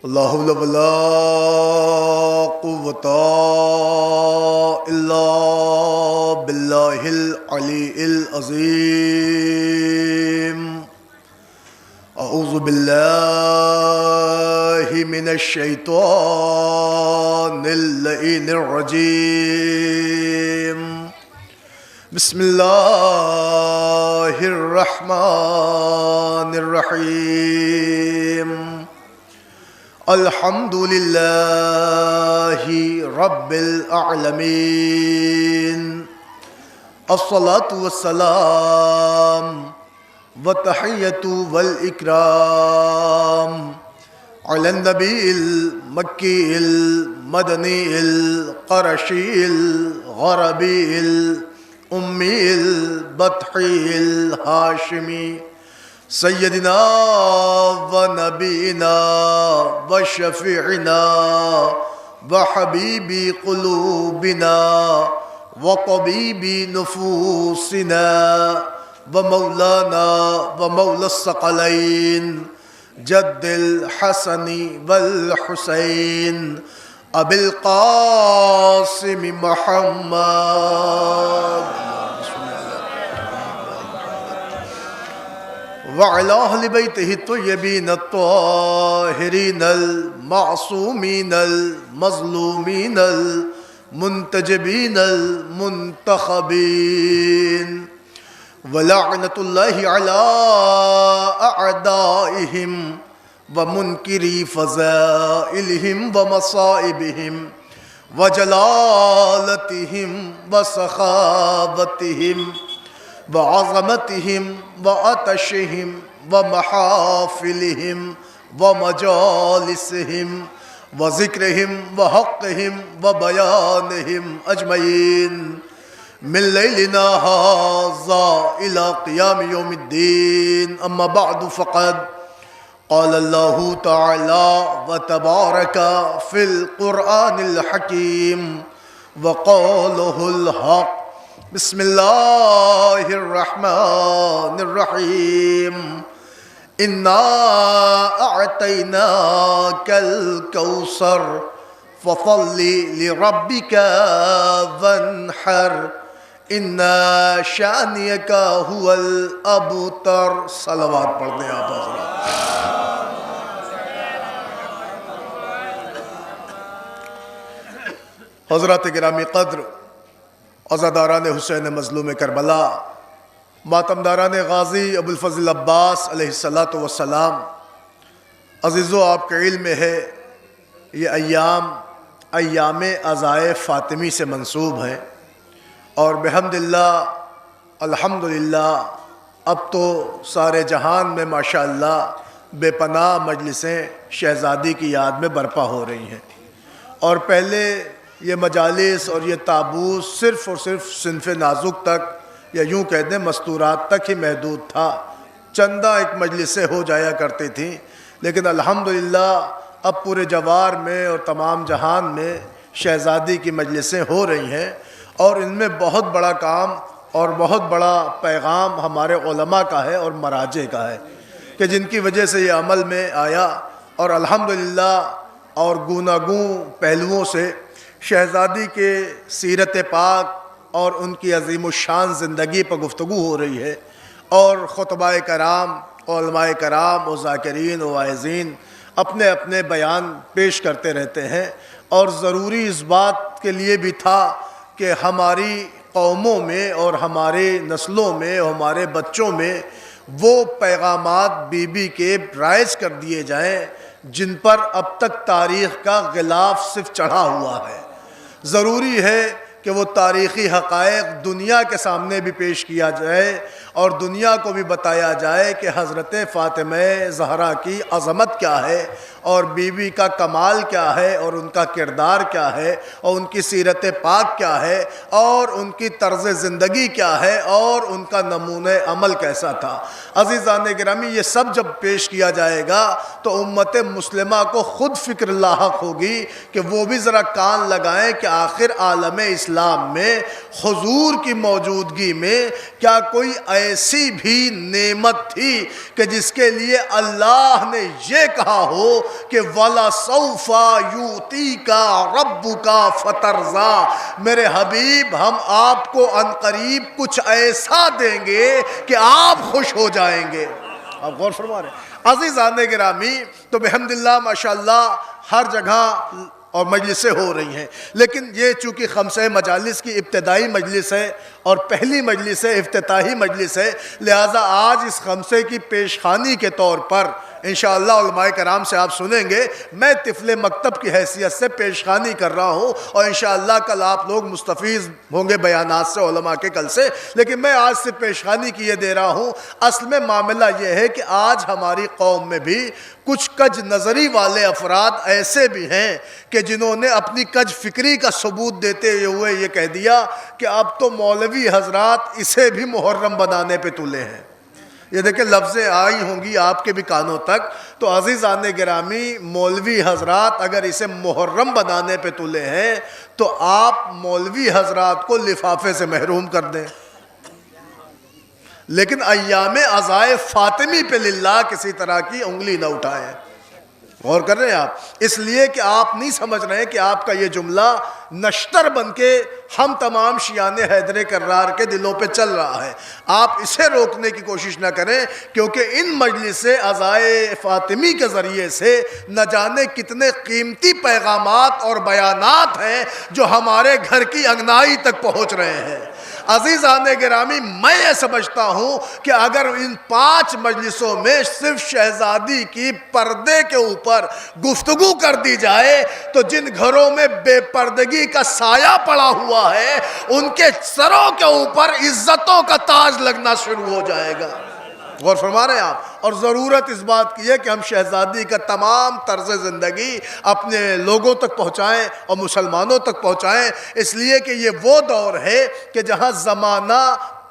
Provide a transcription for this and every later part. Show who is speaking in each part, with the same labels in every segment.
Speaker 1: لا حول ولا قوة إلا بالله العلي العظيم. أعوذ بالله من الشيطان اللعين الرجيم. بسم الله الرحمن الرحيم. الحمد لله رب العالمين. الصلاة والسلام والتحية والإكرام على النبي المكي المدني القرشي الغربي الأمي البطحي الهاشمي سيدنا ونبينا وشفيعنا وحبيب قلوبنا وطبيب نفوسنا ومولانا ومولى الثقلين جد الحسن والحسين أبي القاسم محمد وعلى أهل بيته الطيبين الطاهرين المعصومين المظلومين المنتجبين المنتخبين ولعنة الله على أعدائهم ومنكري فضائلهم ومصائبهم وجلالتهم وسخاوتهم وعظمتهم وعطشهم ومحافلهم ومجالسهم وذكرهم وحقهم وبيانهم أجمعين من ليلنا هذا إلى قيام يوم الدين. أما بعد فقد قال الله تعالى وتبارك في القرآن الحكيم وقوله الحق. بسم الله الرحمن الرحيم. إنا أعطيناك الكوثر فصل لربك وانحر إن شانئك هو الأبتر. صلوات پڑھ دیں آپ حضرات. حضرات گرامی قدر، عزاداران حسین مظلوم کربلا، ماتمداران غازی ابوالفضل عباس علیہ السلام، عزیزو آپ کے علم میں ہے یہ ایام عزائے فاطمی سے منسوب ہیں، اور بحمداللہ الحمدللہ اب تو سارے جہان میں ماشاءاللہ بے پناہ مجلسیں شہزادی کی یاد میں برپا ہو رہی ہیں. اور پہلے یہ مجالس اور یہ تابوت صرف اور صرف صنف نازک تک یا یوں کہہ دیں مستورات تک ہی محدود تھا، چندہ ایک مجلسیں ہو جایا کرتی تھیں. لیکن الحمدللہ اب پورے جوار میں اور تمام جہان میں شہزادی کی مجلسیں ہو رہی ہیں، اور ان میں بہت بڑا کام اور بہت بڑا پیغام ہمارے علماء کا ہے اور مراجع کا ہے کہ جن کی وجہ سے یہ عمل میں آیا. اور الحمدللہ اور گوناگوں پہلوؤں سے شہزادی کے سیرت پاک اور ان کی عظیم الشان زندگی پر گفتگو ہو رہی ہے، اور خطبہ کرام، علماء کرام و ذاکرین و واعظین اپنے اپنے بیان پیش کرتے رہتے ہیں. اور ضروری اس بات کے لیے بھی تھا کہ ہماری قوموں میں اور ہمارے نسلوں میں اور ہمارے بچوں میں وہ پیغامات بی بی کے رائج کر دیے جائیں جن پر اب تک تاریخ کا غلاف صرف چڑھا ہوا ہے. ضروری ہے کہ وہ تاریخی حقائق دنیا کے سامنے بھی پیش کیا جائے اور دنیا کو بھی بتایا جائے کہ حضرت فاطمہ زہرا کی عظمت کیا ہے اور بی بی کا کمال کیا ہے اور ان کا کردار کیا ہے اور ان کی سیرت پاک کیا ہے اور ان کی طرز زندگی کیا ہے اور ان کا نمونہ عمل کیسا تھا. عزیزان گرامی، یہ سب جب پیش کیا جائے گا تو امت مسلمہ کو خود فکر لاحق ہوگی کہ وہ بھی ذرا کان لگائیں کہ آخر عالم اسلام میں حضور کی موجودگی میں کیا کوئی ایسی بھی نعمت تھی کہ جس کے لیے اللہ نے یہ کہا ہو کہ وَلَسَوْفَ يُؤْتِيكَ رَبُّكَ فَتَرْضَىٰ، میرے حبیب ہم آپ کو عنقریب کچھ ایسا دیں گے کہ آپ خوش ہو جائیں گے۔ آپ غور فرما رہے ہیں عزیزان گرامی؟ تو بحمداللہ ماشاءاللہ ہر جگہ اور مجلسیں ہو رہی ہیں، لیکن یہ چونکہ خمسہ مجالس کی ابتدائی مجلس ہے اور پہلی مجلس ہے، افتتاحی مجلس ہے، لہٰذا آج اس خمسے کی پیشخوانی کے طور پر انشاءاللہ علماء کرام سے آپ سنیں گے۔ میں طفل مکتب کی حیثیت سے پیشخوانی کر رہا ہوں اور انشاءاللہ کل آپ لوگ مستفیض ہوں گے بیانات سے علماء کے کل سے، لیکن میں آج سے پیشخوانی کی یہ دے رہا ہوں۔ اصل میں معاملہ یہ ہے کہ آج ہماری قوم میں بھی کچھ کج نظری والے افراد ایسے بھی ہیں کہ جنہوں نے اپنی کج فکری کا ثبوت دیتے ہوئے یہ کہہ دیا کہ اب تو مولوی حضرات اسے بھی محرم بنانے پہ تلے ہیں۔ یہ دیکھیں لفظیں آئی ہوں گی آپ کے بھی کانوں تک، تو عزیزان گرامی مولوی حضرات اگر اسے محرم بنانے پہ تلے ہیں تو آپ مولوی حضرات کو لفافے سے محروم کر دیں، لیکن ایام عزائے فاطمی پہ للہ کسی طرح کی انگلی نہ اٹھائیں۔ غور کر رہے ہیں آپ؟ اس لیے کہ آپ نہیں سمجھ رہے ہیں کہ آپ کا یہ جملہ نشتر بن کے ہم تمام شیعان حیدر کرار کے دلوں پہ چل رہا ہے۔ آپ اسے روکنے کی کوشش نہ کریں، کیونکہ ان مجلس عزائے فاطمی کے ذریعے سے نہ جانے کتنے قیمتی پیغامات اور بیانات ہیں جو ہمارے گھر کی انگنائی تک پہنچ رہے ہیں۔ عزیزان گرامی میں یہ سمجھتا ہوں کہ اگر ان 5 مجلسوں میں صرف شہزادی کی پردے کے اوپر گفتگو کر دی جائے تو جن گھروں میں بے پردگی کا سایہ پڑا ہوا ہے ان کے سروں کے اوپر عزتوں کا تاج لگنا شروع ہو جائے گا۔ غور فرما رہے ہیں آپ؟ اور ضرورت اس بات کی ہے کہ ہم شہزادی کا تمام طرز زندگی اپنے لوگوں تک پہنچائیں اور مسلمانوں تک پہنچائیں، اس لیے کہ یہ وہ دور ہے کہ جہاں زمانہ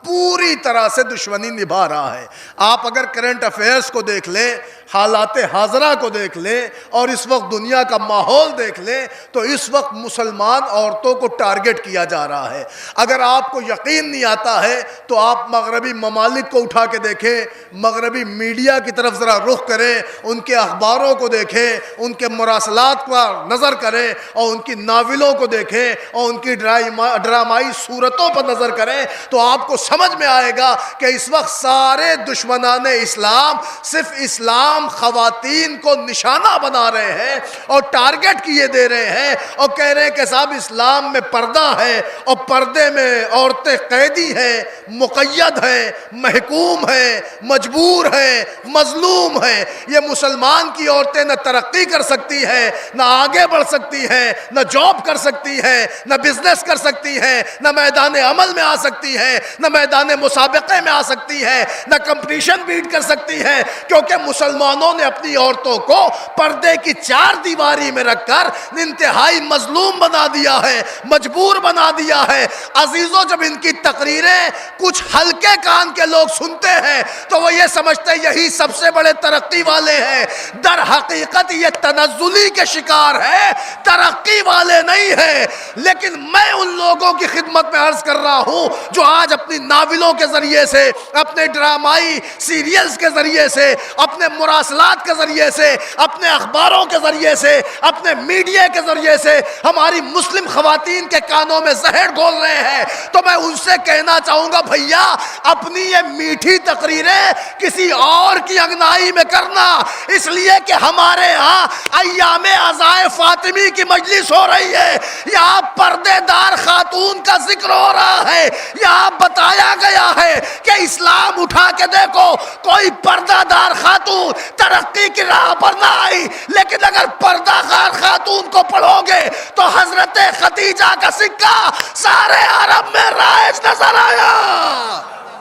Speaker 1: پوری طرح سے دشمنی نبھا رہا ہے۔ آپ اگر کرنٹ افیئرز کو دیکھ لیں، حالات حاضرہ کو دیکھ لیں اور اس وقت دنیا کا ماحول دیکھ لیں تو اس وقت مسلمان عورتوں کو ٹارگٹ کیا جا رہا ہے۔ اگر آپ کو یقین نہیں آتا ہے تو آپ مغربی ممالک کو اٹھا کے دیکھیں، مغربی میڈیا کی طرف ذرا رخ کریں، ان کے اخباروں کو دیکھیں، ان کے مراسلات پر نظر کریں اور ان کی ناولوں کو دیکھیں اور ان کی ڈرامائی صورتوں پر نظر کریں تو آپ کو سمجھ میں آئے گا کہ اس وقت سارے دشمنان اسلام صرف اسلام خواتین کو نشانہ بنا رہے ہیں اور ٹارگٹ کیے دے رہے ہیں اور کہہ رہے ہیں کہ صاحب اسلام میں پردہ ہے اور پردے میں عورتیں قیدی ہیں، مقید ہیں، محکوم ہیں، مجبور ہیں، مظلوم ہیں۔ یہ مسلمان کی عورتیں نہ ترقی کر سکتی ہیں، نہ آگے بڑھ سکتی ہیں، نہ جاب کر سکتی ہیں، نہ بزنس کر سکتی ہیں، نہ میدان عمل میں آ سکتی ہیں، نہ میدان مسابقے میں آ سکتی ہے، نہ کمپٹیشن بیٹ کر سکتی ہے، کیونکہ مسلمانوں نے اپنی عورتوں کو پردے کی 4 دیواری میں رکھ کر انتہائی مظلوم بنا دیا ہے، مجبور بنا دیا ہے۔ عزیزوں جب ان کی تقریریں کچھ ہلکے کان کے لوگ سنتے ہیں تو وہ یہ سمجھتے ہیں یہی سب سے بڑے ترقی والے ہیں، در حقیقت یہ تنزلی کے شکار ہے، ترقی والے نہیں ہیں۔ لیکن میں ان لوگوں کی خدمت میں عرض کر رہا ہوں جو آج اپنی ناولوں کے ذریعے سے، اپنے ڈرامائی سیریلز کے ذریعے سے، اپنے مراسلات کے ذریعے سے، اپنے اخباروں کے ذریعے سے، اپنے میڈیا کے ذریعے سے ہماری مسلم خواتین کے کانوں میں زہر گھول رہے ہیں، تو میں ان سے کہنا چاہوں گا بھیا اپنی یہ میٹھی تقریریں کسی اور کی انگنائی میں کرنا، اس لیے کہ ہمارے ہاں ایام عزائے فاطمی کی مجلس ہو رہی ہے، یہاں پردے دار خاتون کا ذکر ہو رہا ہے، یہاں بتایا گیا ہے کہ اسلام اٹھا کے دیکھو کوئی پردہ دار خاتون ترقی کی راہ پر نہ آئی، لیکن اگر پردہ دار خاتون کو پڑھو گے تو حضرت خدیجہ کا سکہ سارے عرب میں رائج نظر آیا۔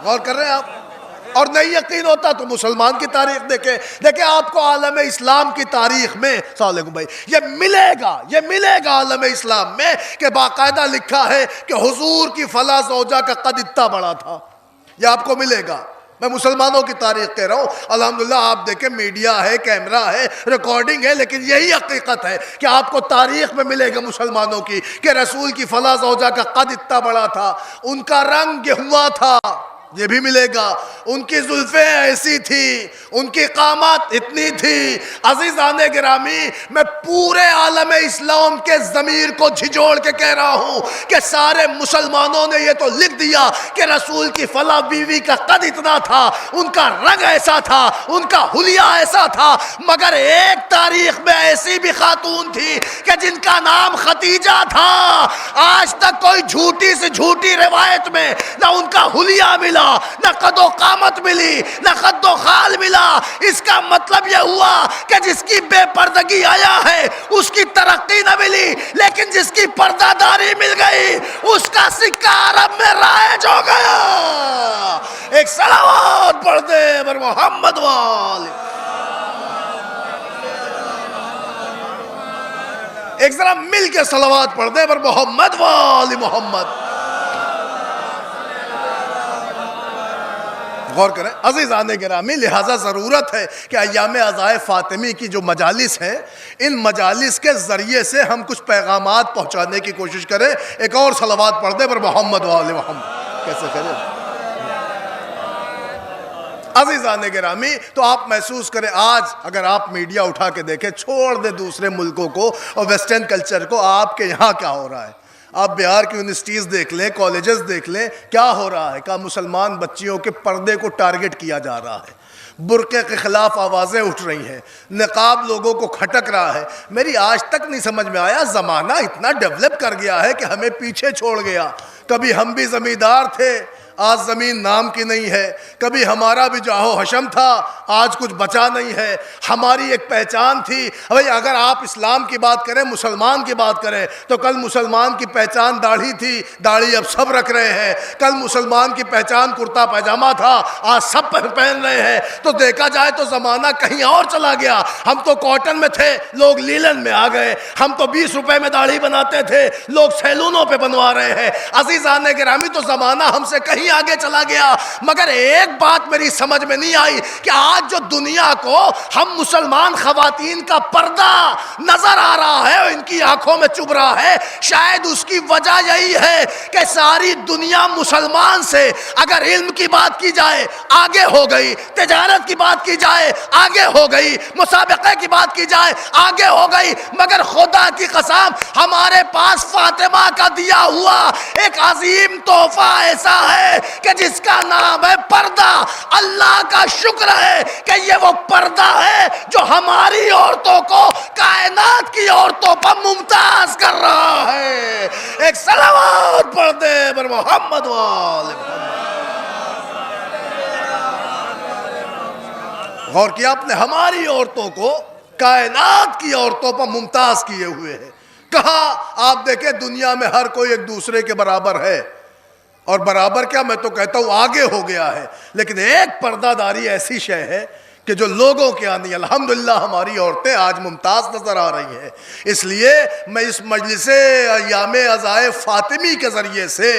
Speaker 1: غور کر رہے ہیں آپ؟ اور نہیں یقین ہوتا تو مسلمان کی تاریخ دیکھیں آپ کو عالم اسلام کی تاریخ میں السلام علیکم بھائی یہ ملے گا عالم اسلام میں کہ باقاعدہ لکھا ہے کہ حضور کی فلاں زوجہ کا قد اتنا بڑا تھا، یہ آپ کو ملے گا۔ میں مسلمانوں کی تاریخ کہہ رہا ہوں، الحمدللہ آپ دیکھیں میڈیا ہے، کیمرہ ہے، ریکارڈنگ ہے، لیکن یہی حقیقت ہے کہ آپ کو تاریخ میں ملے گا مسلمانوں کی کہ رسول کی فلاں زوجہ کا قد اتنا بڑا تھا، ان کا رنگ گہوا تھا، یہ بھی ملے گا. ان کی زلفیں ایسی تھی, ان کی قامت اتنی تھی. عزیزان گرامی, میں پورے عالم اسلام کے ضمیر کو جھجوڑ کے کہہ رہا ہوں کہ سارے مسلمانوں نے یہ تو لکھ دیا کہ رسول کی فلاں بیوی کا قد اتنا تھا, ان کا رنگ ایسا تھا, ان کا حلیہ ایسا تھا, مگر ایک تاریخ میں ایسی بھی خاتون تھی کہ جن کا نام ختیجہ تھا. آج تک کوئی جھوٹی سے جھوٹی روایت میں نہ ان کا حلیہ ملا, نہ قد و قامت ملی, نہ قد و خال ملا. اس کا مطلب یہ ہوا کہ جس کی بے پردگی آیا ہے اس کی ترقی نہ ملی, لیکن جس کی پردہ داری مل گئی اس کا سکہ عرب میں رائج ہو گیا. ایک صلوات پڑھ دے بر محمد وال. ایک ذرا مل کے صلوات پڑھ دے بر محمد وال محمد. غور کریں عزیزان گرامی, لہٰذا ضرورت ہے کہ ایام عزائے فاطمی کی جو مجالس ہیں, ان مجالس کے ذریعے سے ہم کچھ پیغامات پہنچانے کی کوشش کریں. ایک اور صلوات پڑھ دیں پر محمد وآل محمد. کیسے کریں عزیزان گرامی؟ تو آپ محسوس کریں, آج اگر آپ میڈیا اٹھا کے دیکھیں, چھوڑ دیں دوسرے ملکوں کو اور ویسٹرن کلچر کو, آپ کے یہاں کیا ہو رہا ہے. آپ بہار کی یونیورسٹیز دیکھ لیں, کالجز دیکھ لیں, کیا ہو رہا ہے. کہ مسلمان بچیوں کے پردے کو ٹارگٹ کیا جا رہا ہے, برقعے کے خلاف آوازیں اٹھ رہی ہیں, نقاب لوگوں کو کھٹک رہا ہے. میری آج تک نہیں سمجھ میں آیا, زمانہ اتنا ڈیولپ کر گیا ہے کہ ہمیں پیچھے چھوڑ گیا. کبھی ہم بھی زمیندار تھے, آج زمین نام کی نہیں ہے. کبھی ہمارا بھی جاہو حشم تھا, آج کچھ بچا نہیں ہے. ہماری ایک پہچان تھی. بھائی اگر آپ اسلام کی بات کریں, مسلمان کی بات کریں, تو کل مسلمان کی پہچان داڑھی تھی, داڑھی اب سب رکھ رہے ہیں. کل مسلمان کی پہچان کرتا پاجامہ تھا, آج سب پہن رہے ہیں. تو دیکھا جائے تو زمانہ کہیں اور چلا گیا. ہم تو کاٹن میں تھے, لوگ لیلن میں آ گئے. ہم تو 20 روپے میں داڑھی بناتے تھے, لوگ سیلونوں پہ بنوا رہے ہیں. عزیزان گرامی, تو زمانہ ہم سے کہیں آگے چلا گیا. مگر ایک بات میری سمجھ میں نہیں آئی کہ آج جو دنیا کو ہم مسلمان خواتین کا پردہ نظر آ رہا ہے, ان کی آنکھوں میں چبھ رہا ہے, شاید اس کی وجہ یہی ہے کہ ساری دنیا مسلمان سے اگر علم کی بات کی جائے آگے ہو گئی, تجارت کی بات کی جائے آگے ہو گئی, مسابقے کی بات کی جائے آگے ہو گئی. مگر خدا کی قسم ہمارے پاس فاطمہ کا دیا ہوا ایک عظیم تحفہ ایسا ہے کہ جس کا نام ہے پردہ. اللہ کا شکر ہے کہ یہ وہ پردہ ہے جو ہماری عورتوں کو کائنات کی عورتوں پر ممتاز کر رہا ہے. ایک صلوات پڑھ دے بر محمد وآل محمد. غور کیا آپ نے, ہماری عورتوں کو کائنات کی عورتوں پر ممتاز کیے ہوئے ہیں. کہاں آپ دیکھیں دنیا میں ہر کوئی ایک دوسرے کے برابر ہے, اور برابر کیا, میں تو کہتا ہوں آگے ہو گیا ہے. لیکن ایک پردہ داری ایسی شے ہے کہ جو لوگوں کے آنی. الحمدللہ ہماری عورتیں آج ممتاز نظر آ رہی ہیں. اس لیے میں اس مجلس ایام عزائے فاطمی کے ذریعے سے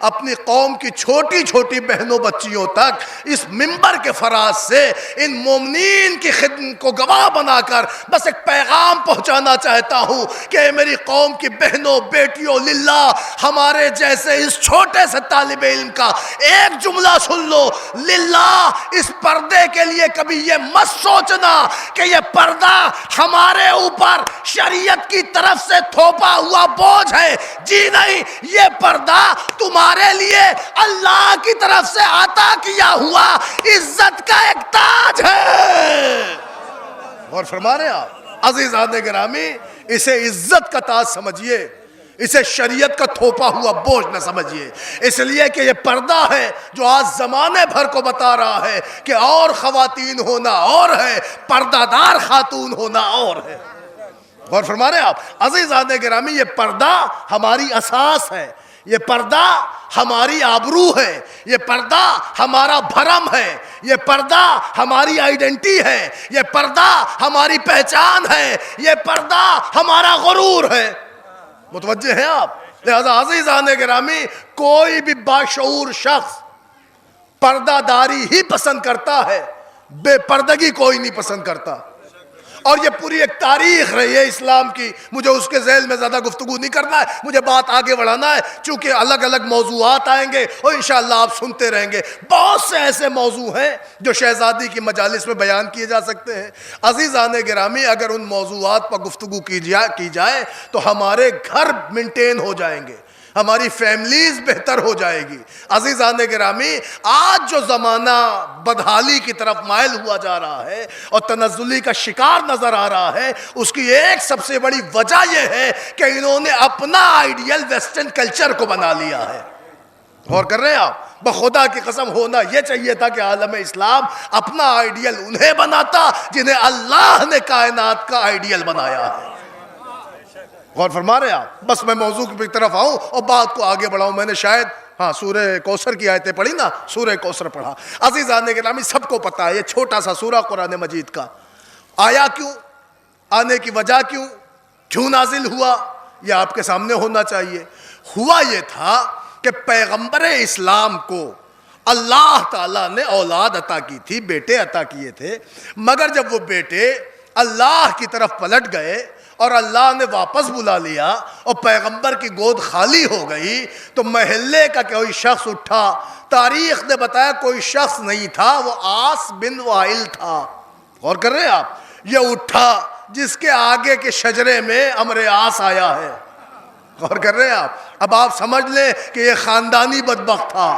Speaker 1: اپنی قوم کی چھوٹی چھوٹی بہنوں بچیوں تک اس منبر کے فراز سے ان مومنین کی خدمت کو گواہ بنا کر بس ایک پیغام پہنچانا چاہتا ہوں کہ میری قوم کی بہنوں بیٹیوں, للہ ہمارے جیسے اس چھوٹے سے طالب علم کا ایک جملہ سن لو. للہ اس پردے کے لیے کبھی یہ مت سوچنا کہ یہ پردہ ہمارے اوپر شریعت کی طرف سے تھوپا ہوا بوجھ ہے. جی نہیں, یہ پردہ تمہارے لیے اللہ کی طرف سے عطا کیا ہوا عزت کا ایک تاج ہے. اور فرما رہے ہیں آپ عزیزان گرامی, اسے عزت کا تاج سمجھیے, اسے شریعت کا تھوپا ہوا بوجھ نہ سمجھیے. اس لیے کہ یہ پردہ ہے جو آج زمانے بھر کو بتا رہا ہے کہ اور خواتین ہونا اور ہے, پردہ دار خاتون ہونا اور ہے. غور فرما رہے ہیں آپ عزیزان گرامی, یہ پردہ ہماری اساس ہے, یہ پردہ ہماری آبرو ہے, یہ پردہ ہمارا بھرم ہے, یہ پردہ ہماری آئیڈینٹی ہے, یہ پردہ ہماری پہچان ہے, یہ پردہ ہمارا غرور ہے. متوجہ ہیں آپ؟ لہذا عزیزان گرامی, کوئی بھی باشعور شخص پردہ داری ہی پسند کرتا ہے, بے پردگی کوئی نہیں پسند کرتا. اور یہ پوری ایک تاریخ رہی ہے اسلام کی. مجھے اس کے ذیل میں زیادہ گفتگو نہیں کرنا ہے, مجھے بات آگے بڑھانا ہے, چونکہ الگ الگ موضوعات آئیں گے اور انشاءاللہ آپ سنتے رہیں گے. بہت سے ایسے موضوع ہیں جو شہزادی کی مجالس میں بیان کیے جا سکتے ہیں. عزیزان گرامی, اگر ان موضوعات پر گفتگو کی جائے تو ہمارے گھر مینٹین ہو جائیں گے, ہماری فیملیز بہتر ہو جائے گی. عزیزان گرامی, آج جو زمانہ بدحالی کی طرف مائل ہوا جا رہا ہے اور تنزلی کا شکار نظر آ رہا ہے, اس کی ایک سب سے بڑی وجہ یہ ہے کہ انہوں نے اپنا آئیڈیل ویسٹرن کلچر کو بنا لیا ہے. غور کر رہے ہیں آپ؟ بخدا کی قسم ہونا یہ چاہیے تھا کہ عالم اسلام اپنا آئیڈیل انہیں بناتا جنہیں اللہ نے کائنات کا آئیڈیل بنایا ہے. غور فرما رہے ہیں آپ؟ بس میں موضوع کی طرف آؤں اور بات کو آگے بڑھاؤں. میں نے شاید سورہ کوثر کی آیتیں پڑھی نا, سورہ کوثر پڑھا. عزیزان گرامی, سب کو پتا ہے یہ چھوٹا سا سورہ قرآن مجید کا آیا کیوں, آنے کی وجہ کیوں نازل ہوا, یہ آپ کے سامنے ہونا چاہیے. ہوا یہ تھا کہ پیغمبر اسلام کو اللہ تعالیٰ نے اولاد عطا کی تھی, بیٹے عطا کیے تھے, مگر جب وہ بیٹے اللہ کی طرف پلٹ گئے اور اللہ نے واپس بلا لیا اور پیغمبر کی گود خالی ہو گئی, تو محلے کا کوئی شخص اٹھا. تاریخ نے بتایا کوئی شخص نہیں تھا, وہ آس بن وائل تھا. غور کر رہے ہیں آپ؟ یہ اٹھا جس کے آگے کے شجرے میں امر آس آیا ہے. غور کر رہے ہیں آپ؟ اب آپ سمجھ لیں کہ یہ خاندانی بدبخت تھا.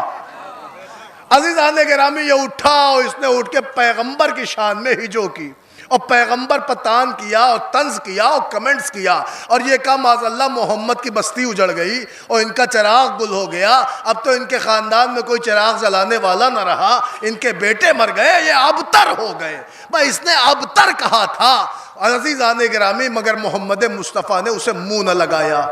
Speaker 1: عزیزان گرامی, یہ اٹھا اور اس نے اٹھ کے پیغمبر کی شان میں ہجو کی اور پیغمبر پر طعن کیا اور طنز کیا اور کمنٹس کیا, اور یہ کہا معاذ اللہ محمد کی بستی اجڑ گئی اور ان کا چراغ گل ہو گیا, اب تو ان کے خاندان میں کوئی چراغ جلانے والا نہ رہا, ان کے بیٹے مر گئے, یہ ابتر ہو گئے. بھائی اس نے ابتر کہا تھا عزیزان گرامی, مگر محمد مصطفیٰ نے اسے منہ نہ لگایا,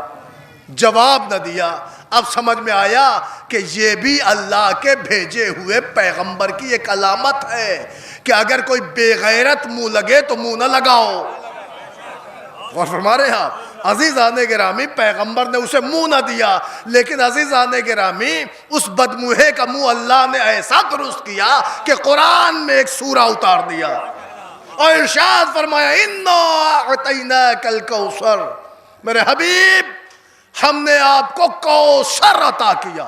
Speaker 1: جواب نہ دیا. اب سمجھ میں آیا کہ یہ بھی اللہ کے بھیجے ہوئے پیغمبر کی ایک علامت ہے کہ اگر کوئی بے غیرت منہ لگے تو منہ نہ لگاؤ. غور فرما رہے ہیں آپ؟ عزیزان گرامی, پیغمبر نے اسے منہ نہ دیا, لیکن عزیزان گرامی اس بدموہے کا منہ اللہ نے ایسا درست کیا کہ قرآن میں ایک سورہ اتار دیا اور ارشاد فرمایا اِنَّا أَعْطَيْنَاكَ الْكَوْثَرَ, میرے حبیب ہم نے آپ کو کوثر عطا کیا.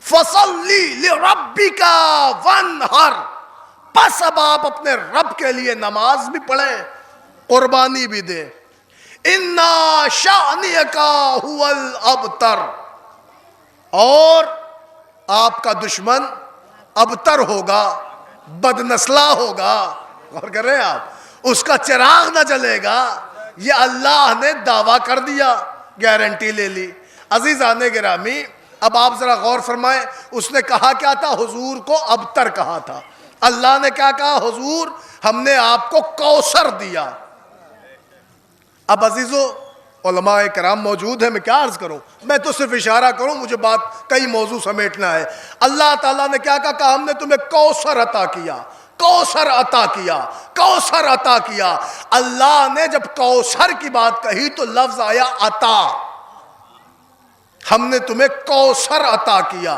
Speaker 1: فَصَلِّ لِرَبِّكَ وَانْحَرْ, پس اب آپ اپنے رب کے لیے نماز بھی پڑھیں, قربانی بھی دیں. اِنَّا شَأْنِيَكَ هُوَ الْأَبْتَرُ, اور آپ کا دشمن ابتر ہوگا, بدنسلہ ہوگا. غور کر رہے ہیں آپ؟ اس کا چراغ نہ جلے گا. یہ اللہ نے دعویٰ کر دیا, گارنٹی لے لی. عزیزان گرامی, اب آپ ذرا غور فرمائیں, اس نے کہا کیا تھا؟ حضور کو ابتر کہا تھا. اللہ نے کیا کہا؟ حضور ہم نے آپ کو کوثر دیا. اب عزیزو, علماء کرام موجود ہیں, میں کیا عرض کروں, میں تو صرف اشارہ کروں, مجھے بات کئی موضوع سمیٹنا ہے. اللہ تعالیٰ نے کیا کہا؟ ہم نے تمہیں کوثر عطا کیا, کوثر عطا کیا, کوثر عطا کیا. اللہ نے جب کوثر کی بات کہی تو لفظ آیا عطا, ہم نے تمہیں کوثر عطا کیا.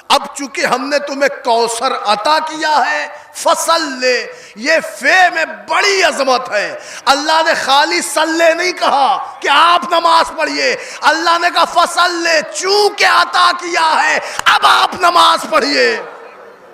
Speaker 1: اب چونکہ ہم نے تمہیں کوثر عطا کیا ہے, فصل لے, یہ فے میں بڑی عظمت ہے. اللہ نے خالی صلے نہیں کہا کہ آپ نماز پڑھیے, اللہ نے کہا فصل لے, چونکہ عطا کیا ہے اب آپ نماز پڑھیے.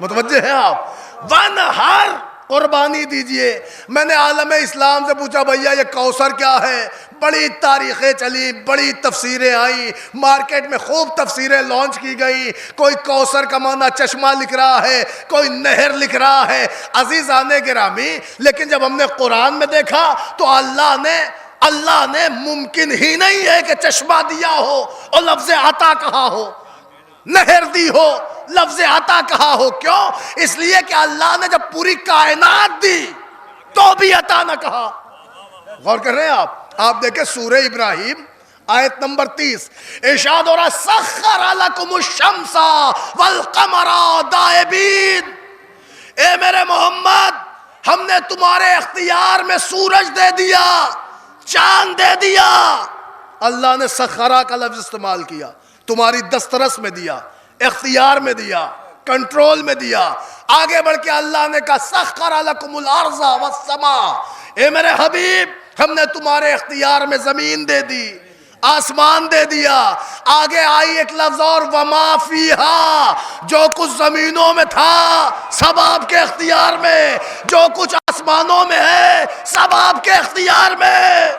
Speaker 1: متوجہ ہیں آپ؟ وَانْحَرْ, قربانی دیجئے. میں نے عالم اسلام سے پوچھا بھیا یہ کوثر کیا ہے؟ بڑی تاریخیں چلی, بڑی تفسیریں آئیں, مارکیٹ میں خوب تفسیریں لانچ کی گئیں. کوئی کوثر کا معنی چشمہ لکھ رہا ہے, کوئی نہر لکھ رہا ہے. عزیزان گرامی, لیکن جب ہم نے قرآن میں دیکھا تو اللہ نے ممکن ہی نہیں ہے کہ چشمہ دیا ہو اور لفظ عطا کہا ہو, نہر دی ہو, لفظ عطا کہا ہو. کیوں؟ اس لیے کہ اللہ نے جب پوری کائنات دی تو بھی عطا نہ کہا. غور کر رہے ہیں آپ؟ آپ دیکھیں سورہ ابراہیم آیت نمبر 30, ارشاد ہو رہا سخر لکم الشمس والقمر دائبین, اے میرے محمد ہم نے تمہارے اختیار میں سورج دے دیا, چاند دے دیا. اللہ نے سخرا کا لفظ استعمال کیا, تمہاری دسترس میں دیا, اختیار میں دیا. کنٹرول میں دیا۔ آگے بڑھ کے اللہ نے کہا سخر لکم الارض والسماء، اے میرے حبیب ہم نے تمہارے اختیار میں زمین دے دی، آسمان دے دیا۔ آگے آئی ایک لفظ اور وما فیہا، جو کچھ زمینوں میں تھا سب آپ کے اختیار میں، جو کچھ آسمانوں میں ہے سب آپ کے اختیار میں۔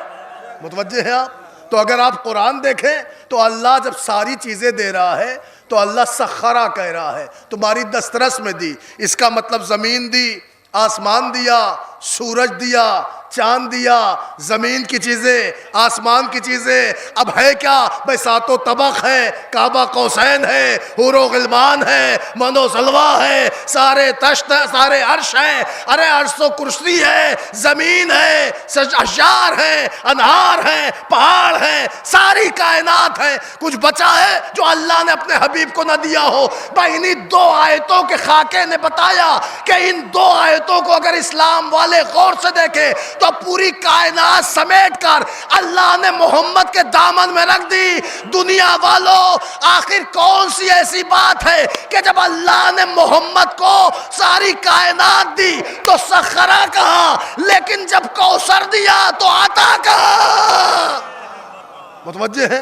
Speaker 1: متوجہ ہیں آپ؟ تو اگر آپ قرآن دیکھیں تو اللہ جب ساری چیزیں دے رہا ہے تو اللہ سخرہ کہہ رہا ہے، تمہاری دسترس میں دی۔ اس کا مطلب زمین دی، آسمان دیا، سورج دیا، چاند دیا، زمین کی چیزیں، آسمان کی چیزیں۔ اب ہے کیا؟ بھئی ساتوں طبق ہے، کعبہ قوسین ہے، حور و غلمان ہے، من و سلوہ ہے، سارے تشت ہے، سارے عرش ہیں، ارے عرش و کرسی ہے، زمین ہے، اشجار ہیں، انہار ہیں، پہاڑ ہیں، ساری کائنات ہے۔ کچھ بچا ہے جو اللہ نے اپنے حبیب کو نہ دیا ہو؟ بھئی انہی دو آیتوں کے خاکے نے بتایا کہ ان دو آیتوں کو اگر اسلام والے غور سے دیکھیں تو پوری کائنات سمیٹ کر اللہ نے محمد کے دامن میں رکھ دی۔ دنیا والوں، آخر کون سی ایسی بات ہے کہ جب اللہ نے محمد کو ساری کائنات دی تو سخرہ کہا، لیکن جب کوثر دیا تو عطا کہا؟ متوجہ ہے؟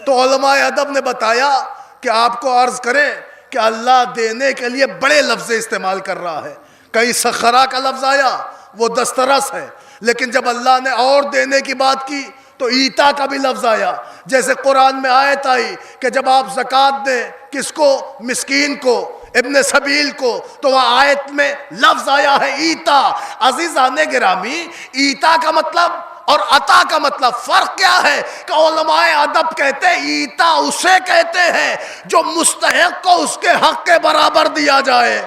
Speaker 1: تو علماء ادب نے بتایا کہ آپ کو عرض کریں کہ اللہ دینے کے لیے بڑے لفظ استعمال کر رہا ہے۔ کہیں سخرہ کا لفظ آیا، وہ دسترس ہے، لیکن جب اللہ نے اور دینے کی بات کی تو ایتا کا بھی لفظ آیا۔ جیسے قرآن میں آیت آئی کہ جب آپ زکوٰۃ دیں، کس کو؟ مسکین کو، ابن سبیل کو، تو وہ آیت میں لفظ آیا ہے ایتا۔ عزیزان گرامی، ایتا کا مطلب اور عطا کا مطلب فرق کیا ہے؟ کہ علماء ادب کہتے ہیں ایتا اسے کہتے ہیں جو مستحق کو اس کے حق کے برابر دیا جائے،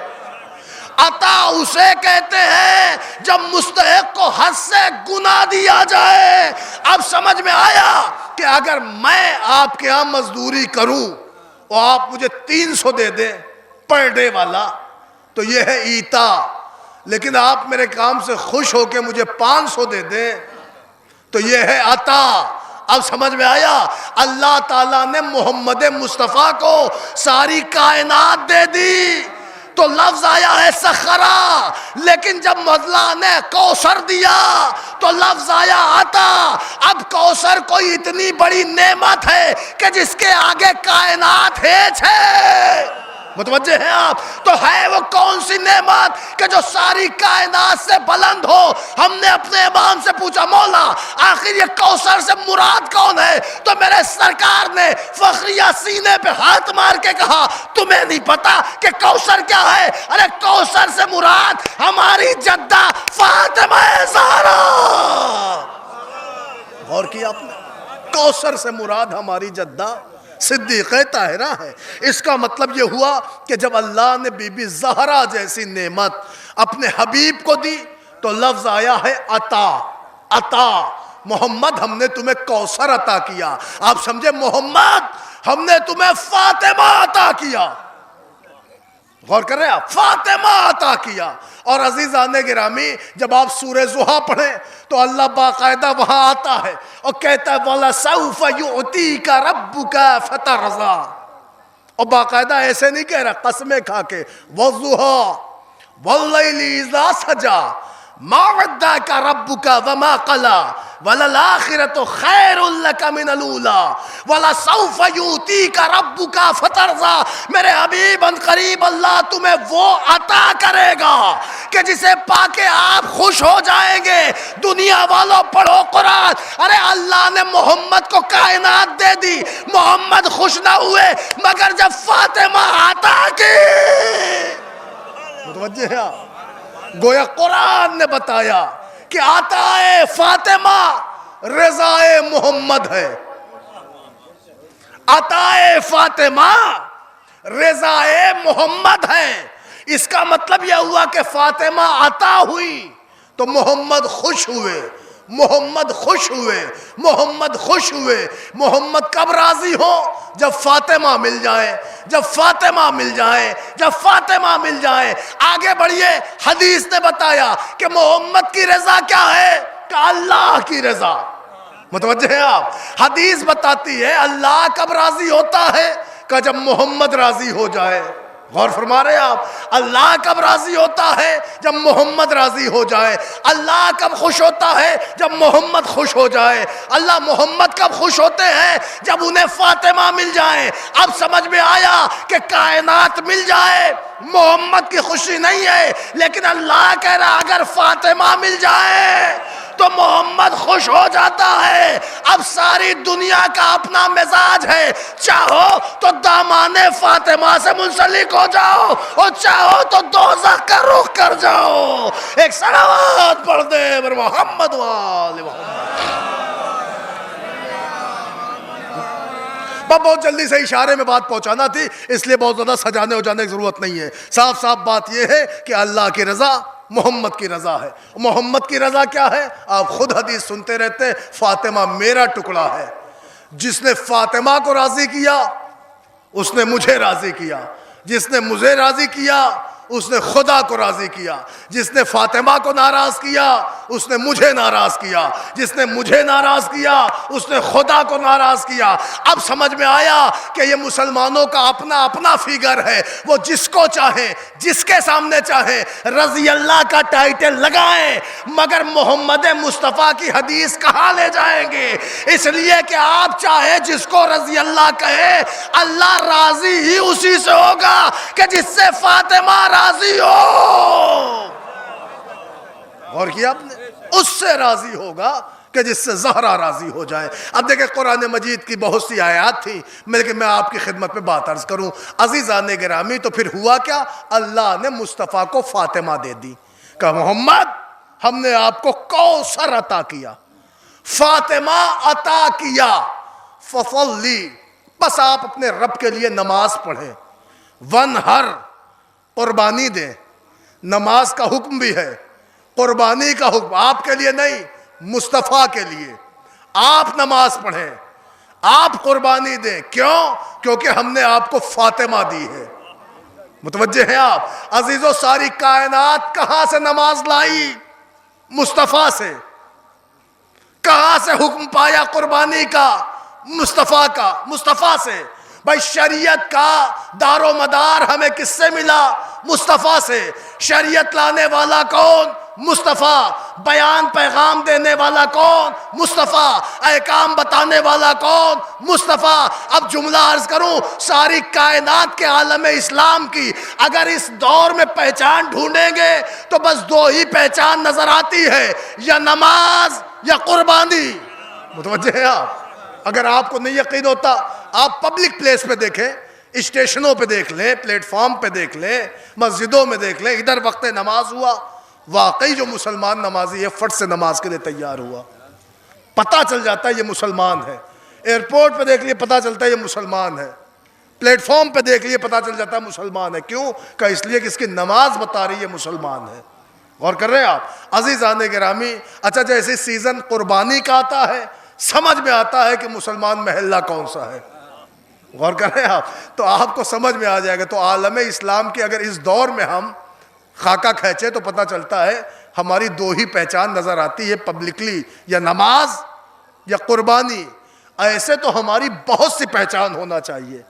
Speaker 1: عطا اسے کہتے ہیں جب مستحق کو حد سے گنا دیا جائے۔ اب سمجھ میں آیا کہ اگر میں آپ کے ہاں مزدوری کروں اور آپ مجھے 300 دے دیں پر ڈے والا تو یہ ہے ایتا، لیکن آپ میرے کام سے خوش ہو کے مجھے 500 دے دیں تو یہ ہے عطا۔ اب سمجھ میں آیا؟ اللہ تعالیٰ نے محمد مصطفیٰ کو ساری کائنات دے دی تو لفظ آیا ہے سخرہ، لیکن جب اللہ نے کوثر دیا تو لفظ آیا عطا۔ اب کوثر کوئی اتنی بڑی نعمت ہے کہ جس کے آگے کائنات ہیچ ہے۔ متوجہ ہیں آپ؟ تو ہے وہ کون سی نعمت کہ جو ساری کائنات سے بلند ہو؟ ہم نے اپنے امام سے پوچھا مولا آخر یہ کوثر سے مراد کون ہے؟ تو میرے سرکار نے فخریہ سینے پہ ہاتھ مار کے کہا تمہیں نہیں پتا کہ کوثر کیا ہے؟ ارے کوثر سے مراد ہماری جدہ فاطمہ زہرا۔ غور کیا آپ نے؟ کوثر سے مراد ہماری جدہ صدیقہ طاہرہ ہے۔ اس کا مطلب یہ ہوا کہ جب اللہ نے بی بی زہرا جیسی نعمت اپنے حبیب کو دی تو لفظ آیا ہے عطا۔ عطا، محمد ہم نے تمہیں کوثر عطا کیا۔ آپ سمجھے؟ محمد ہم نے تمہیں فاطمہ عطا کیا۔ غور کر رہے ہیں آپ؟ فاطمہ عطا کیا۔ اور عزیزان گرامی جب آپ سورہ ضحیٰ پڑھیں تو اللہ باقاعدہ وہاں آتا ہے اور کہتا ہے وَلَسَوْفَ يُعْتِيكَ رَبُّكَ فَتَرْضَىٰ، اور باقاعدہ ایسے نہیں کہہ رہا قسمیں کھا کے وَالضُّحَىٰ وَاللَّيْلِ إِذَا سَجَىٰ مَا وَدَّعَكَ رَبُّكَ وَمَا قَلَىٰ وَلَلْآخِرَةُ خَيْرٌ لَكَ مِنَ الْأُولَىٰ وَلَسَوْفَ يُؤْتِيكَ رَبُّكَ فَتَرْضَىٰ۔ میرے حبیب ان قریب اللہ تمہیں وہ عطا کرے گا کہ جسے پا کے آپ خوش ہو جائیں گے۔ دنیا والوں پڑھو قرآن، ارے اللہ نے محمد کو کائنات دے دی، محمد خوش نہ ہوئے مگر جب فاطمہ عطا کی۔ متوجہ ہے آپ؟ گویا قرآن نے بتایا کہ عطائے فاطمہ رضائے محمد ہے۔ عطائے فاطمہ رضائے محمد ہے۔ اس کا مطلب یہ ہوا کہ فاطمہ عطا ہوئی تو محمد خوش ہوئے، محمد خوش ہوئے، محمد خوش ہوئے۔ محمد کب راضی ہو؟ جب فاطمہ مل جائے، جب فاطمہ مل جائے، جب فاطمہ مل جائے۔ آگے بڑھیے، حدیث نے بتایا کہ محمد کی رضا کیا ہے؟ کہ اللہ کی رضا۔ متوجہ ہیں آپ؟ حدیث بتاتی ہے اللہ کب راضی ہوتا ہے؟ کہ جب محمد راضی ہو جائے۔ غور فرما رہے ہیں آپ؟ اللہ کب راضی ہوتا ہے؟ جب محمد راضی ہو جائے۔ اللہ کب خوش ہوتا ہے؟ جب محمد خوش ہو جائے۔ اللہ محمد کب خوش ہوتے ہیں؟ جب انہیں فاطمہ مل جائے۔ اب سمجھ میں آیا کہ کائنات مل جائے محمد کی خوشی نہیں ہے، لیکن اللہ کہہ رہا اگر فاطمہ مل جائے تو محمد خوش ہو جاتا ہے۔ اب ساری دنیا کا اپنا مزاج ہے، چاہو تو دامان فاطمہ سے منسلک ہو جاؤ اور چاہو تو دوزخ کا رخ کر جاؤ۔ ایک صلوات پڑھ دے بر محمد وآل محمد۔ بہت جلدی سے اشارے میں بات پہنچانا تھی، اس لیے بہت زیادہ سجانے کی ضرورت نہیں ہے۔ صاف صاف بات یہ ہے کہ اللہ کی رضا محمد کی رضا ہے۔ محمد کی رضا کیا ہے؟ آپ خود حدیث سنتے رہتے ہیں، فاطمہ میرا ٹکڑا ہے۔ جس نے فاطمہ کو راضی کیا اس نے مجھے راضی کیا، جس نے مجھے راضی کیا اس نے خدا کو راضی کیا، جس نے فاطمہ کو ناراض کیا اس نے مجھے ناراض کیا، جس نے مجھے ناراض کیا اس نے خدا کو ناراض کیا۔ اب سمجھ میں آیا کہ یہ مسلمانوں کا اپنا اپنا فیگر ہے، وہ جس کو چاہیں جس کے سامنے چاہیں رضی اللہ کا ٹائٹل لگائیں، مگر محمد مصطفیٰ کی حدیث کہاں لے جائیں گے؟ اس لیے کہ آپ چاہے جس کو رضی اللہ کہیں، اللہ راضی ہی اسی سے ہوگا کہ جس سے فاطمہ راضی ہو۔ غور کیا آپ نے؟ اس سے راضی ہوگا کہ جس سے زہرا راضی ہو جائے۔ اب دیکھیں قرآن مجید کی بہت سی آیات تھی، لیکن میں آپ کی خدمت میں بات عرض کروں عزیزان گرامی، تو پھر ہوا کیا؟ اللہ نے مصطفیٰ کو فاطمہ دے دی، کہ محمد ہم نے آپ کو کوثر عطا کیا، فاطمہ عطا کیا، فصلی، بس آپ اپنے رب کے لیے نماز پڑھیں، ونہر، قربانی دیں۔ نماز کا حکم بھی ہے، قربانی کا حکم آپ کے لیے نہیں، مصطفیٰ کے لیے۔ آپ نماز پڑھیں، آپ قربانی دیں، کیوں؟ کیونکہ ہم نے آپ کو فاطمہ دی ہے۔ متوجہ ہیں آپ؟ عزیزو، ساری کائنات کہاں سے نماز لائی؟ مصطفیٰ سے۔ کہاں سے حکم پایا قربانی کا؟ مصطفیٰ کا، مصطفیٰ سے۔ بھائی شریعت کا دار و مدار ہمیں کس سے ملا؟ مصطفیٰ سے۔ شریعت لانے والا کون؟ مصطفیٰ۔ بیان پیغام دینے والا کون؟ مصطفیٰ۔ احکام بتانے والا کون؟ مصطفیٰ۔ اب جملہ عرض کروں، ساری کائنات کے عالم اسلام کی اگر اس دور میں پہچان ڈھونڈیں گے تو بس دو ہی پہچان نظر آتی ہے، یا نماز یا قربانی۔ متوجہ ہیں آپ؟ اگر آپ کو نہیں یقین ہوتا، آپ پبلک پلیس پہ دیکھیں، اسٹیشنوں پہ دیکھ لیں، پلیٹ فارم پہ دیکھ لیں، مسجدوں میں دیکھ لیں، ادھر وقت نماز ہوا، واقعی جو مسلمان نمازی ہے فٹ سے نماز کے لیے تیار ہوا، پتہ چل جاتا ہے یہ مسلمان ہے۔ ایئرپورٹ پہ دیکھ لیے پتہ چلتا ہے یہ مسلمان ہے، پلیٹ فارم پہ دیکھ لیے پتہ چل جاتا ہے مسلمان ہے۔ کیوں؟ کہ اس لیے کہ اس کی نماز بتا رہی ہے مسلمان ہے۔ غور کر رہے ہیں آپ؟ عزیزان گرامی، اچھا جیسے سیزن قربانی کا آتا ہے، سمجھ میں آتا ہے کہ مسلمان محلہ کون سا ہے۔ غور کر رہے ہیں آپ؟ تو آپ کو سمجھ میں آ جائے گا۔ تو عالم اسلام کی اگر اس دور میں ہم خاکہ کھینچے تو پتہ چلتا ہے ہماری دو ہی پہچان نظر آتی ہے پبلکلی، یا نماز یا قربانی۔ ایسے تو ہماری بہت سی پہچان ہونا چاہیے،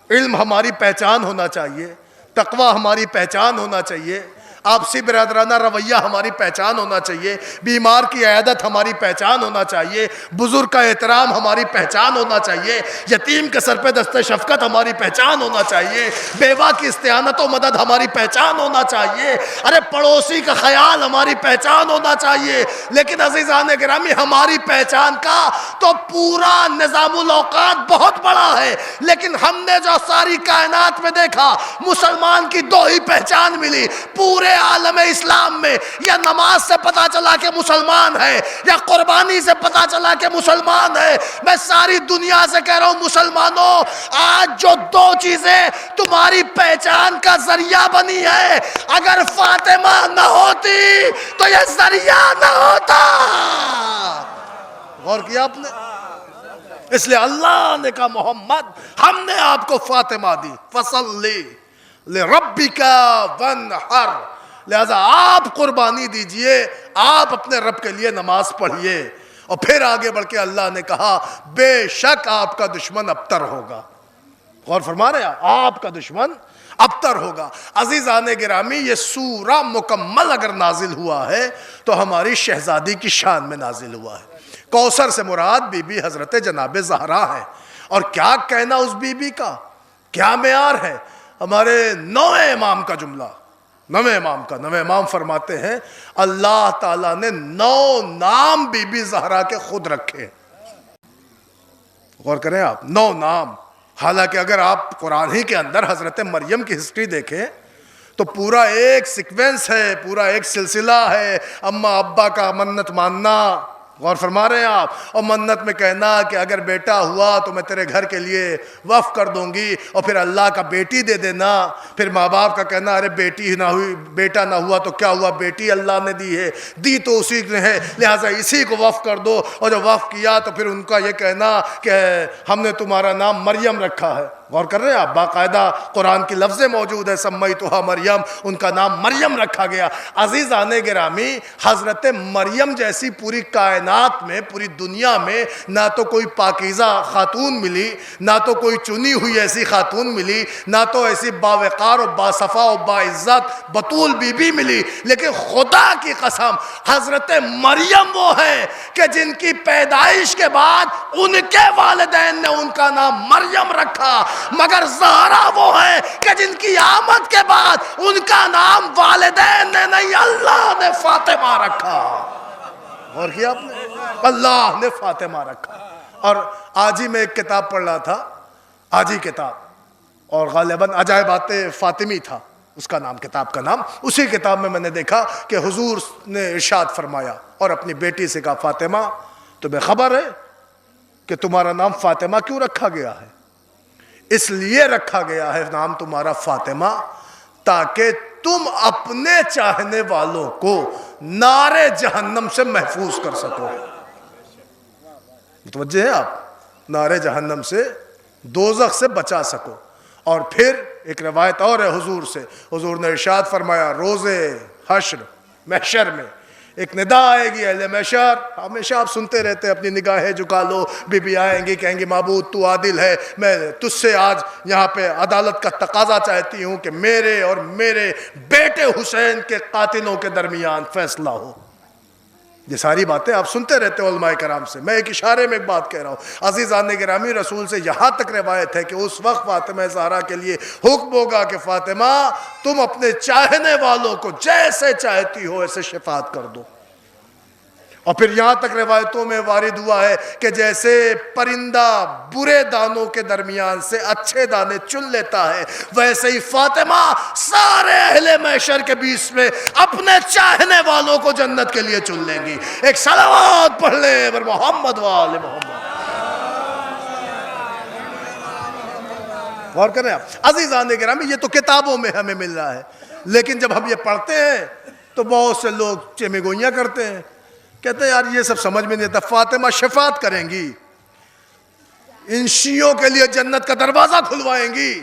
Speaker 1: علم ہماری پہچان ہونا چاہیے، تقوی ہماری پہچان ہونا چاہیے، آپسی برادرانہ رویہ ہماری پہچان ہونا چاہیے، بیمار کی عیادت ہماری پہچان ہونا چاہیے، بزرگ کا احترام ہماری پہچان ہونا چاہیے، یتیم کے سر پہ دست شفقت ہماری پہچان ہونا چاہیے، بیوہ کی استعانت و مدد ہماری پہچان ہونا چاہیے، ارے پڑوسی کا خیال ہماری پہچان ہونا چاہیے۔ لیکن عزیزان گرامی، ہماری پہچان کا تو پورا نظام الاوقات بہت بڑا ہے، لیکن ہم نے جو ساری کائنات میں دیکھا، مسلمان کی دو ہی پہچان ملی پورے عالم اسلام میں، یا نماز سے پتا چلا کہ مسلمان ہے، یا قربانی سے پتا چلا کہ مسلمان ہے۔ میں ساری دنیا سے کہہ رہا ہوں مسلمانوں، آج جو دو چیزیں تمہاری پہچان کا ذریعہ بنی ہے، اگر فاطمہ نہ ہوتی تو یہ ذریعہ نہ ہوتا۔ غور کیا آپ نے؟ اس لیے اللہ نے کہا محمد ہم نے آپ کو فاطمہ دی، فصلی لربک وانحر، لہذا آپ قربانی دیجئے، آپ اپنے رب کے لیے نماز پڑھیے۔ اور پھر آگے بڑھ کے اللہ نے کہا بے شک آپ کا دشمن ابتر ہوگا۔ غور فرما رہے ہیں؟ آپ کا دشمن ابتر ہوگا۔ عزیزان گرامی، یہ سورہ مکمل اگر نازل ہوا ہے تو ہماری شہزادی کی شان میں نازل ہوا ہے۔ کوثر سے مراد بی بی حضرت جناب زہرا ہے، اور کیا کہنا اس بی بی کا، کیا معیار ہے۔ ہمارے نویں امام کا جملہ، نویں امام فرماتے ہیں اللہ تعالیٰ نے 9 نام بی بی زہرا کے خود رکھے۔ غور کریں آپ، 9 نام۔ حالانکہ اگر آپ قرآن ہی کے اندر حضرت مریم کی ہسٹری دیکھیں تو پورا ایک سیکوینس ہے، پورا ایک سلسلہ ہے، اماں ابا کا منت ماننا۔ غور فرما رہے ہیں آپ، اور منت میں کہنا کہ اگر بیٹا ہوا تو میں تیرے گھر کے لیے وقف کر دوں گی، اور پھر اللہ کا بیٹی دے دینا۔ پھر ماں باپ کا کہنا ارے بیٹی نہ ہوئی، بیٹا نہ ہوا تو کیا ہوا، بیٹی اللہ نے دی ہے، دی تو اسی نے ہے، لہٰذا اسی کو وقف کر دو۔ اور جب وقف کیا تو پھر ان کا یہ کہنا کہ ہم نے تمہارا نام مریم رکھا ہے۔ غور کر رہے ہیں آپ، باقاعدہ قرآن کی لفظیں موجود ہے، سمیتھا مریم، ان کا نام مریم رکھا گیا۔ عزیزان گرامی، حضرت مریم جیسی پوری کائنات میں، پوری دنیا میں نہ تو کوئی پاکیزہ خاتون ملی، نہ تو کوئی چنی ہوئی ایسی خاتون ملی، نہ تو ایسی باوقار و باصفا و باعزت بطول بی بی ملی، لیکن خدا کی قسم حضرت مریم وہ ہے کہ جن کی پیدائش کے بعد ان کے والدین نے ان کا نام مریم رکھا، مگر زہرا وہ ہے کہ جن کی آمد کے بعد ان کا نام والدین نے نہیں، اللہ نے فاطمہ رکھا۔ اور کیا آپ نے، اللہ نے فاطمہ رکھا۔ اور آج ہی میں ایک کتاب پڑھ رہا تھا، آج ہی کتاب، اور غالباً عجائبات فاطمی تھا اس کا نام، کتاب کا نام۔ اسی کتاب میں نے دیکھا کہ حضور نے ارشاد فرمایا اور اپنی بیٹی سے کہا فاطمہ تمہیں خبر ہے کہ تمہارا نام فاطمہ کیوں رکھا گیا ہے؟ اس لیے رکھا گیا ہے نام تمہارا فاطمہ تاکہ تم اپنے چاہنے والوں کو نار جہنم سے محفوظ کر سکو۔ متوجہ ہیں آپ، نار جہنم سے، دوزخ سے بچا سکو۔ اور پھر ایک روایت اور ہے حضور سے، حضور نے ارشاد فرمایا روز حشر محشر میں ایک ندا آئے گی، اہل محشر ہمیشہ آپ سنتے رہتے ہیں، اپنی نگاہیں جھکا لو، بی بی آئیں گی کہیں گی معبود تو عادل ہے، میں تجھ سے آج یہاں پہ عدالت کا تقاضا چاہتی ہوں کہ میرے اور میرے بیٹے حسین کے قاتلوں کے درمیان فیصلہ ہو۔ یہ ساری باتیں آپ سنتے رہتے ہو علماء کرام سے، میں ایک اشارے میں ایک بات کہہ رہا ہوں۔ عزیزان گرامی، رسول سے یہاں تک روایت ہے کہ اس وقت فاطمہ زہرا کے لیے حکم ہوگا کہ فاطمہ تم اپنے چاہنے والوں کو جیسے چاہتی ہو ایسے شفاعت کر دو۔ اور پھر یہاں تک روایتوں میں وارد ہوا ہے کہ جیسے پرندہ برے دانوں کے درمیان سے اچھے دانے چن لیتا ہے، ویسے ہی فاطمہ سارے اہل محشر کے بیچ میں اپنے چاہنے والوں کو جنت کے لیے چن لیں گی۔ ایک صلوات پڑھ لیں بر محمد وآل محمد۔ غور کریں آپ عزیزان گرامی، یہ تو کتابوں میں ہمیں مل رہا ہے، لیکن جب ہم یہ پڑھتے ہیں تو بہت سے لوگ چیمے گوئیاں کرتے ہیں، کہتے ہیں یار یہ سب سمجھ میں نہیں آتا، فاطمہ شفاعت کریں گی، ان شیعوں کے لیے جنت کا دروازہ کھلوائیں گی۔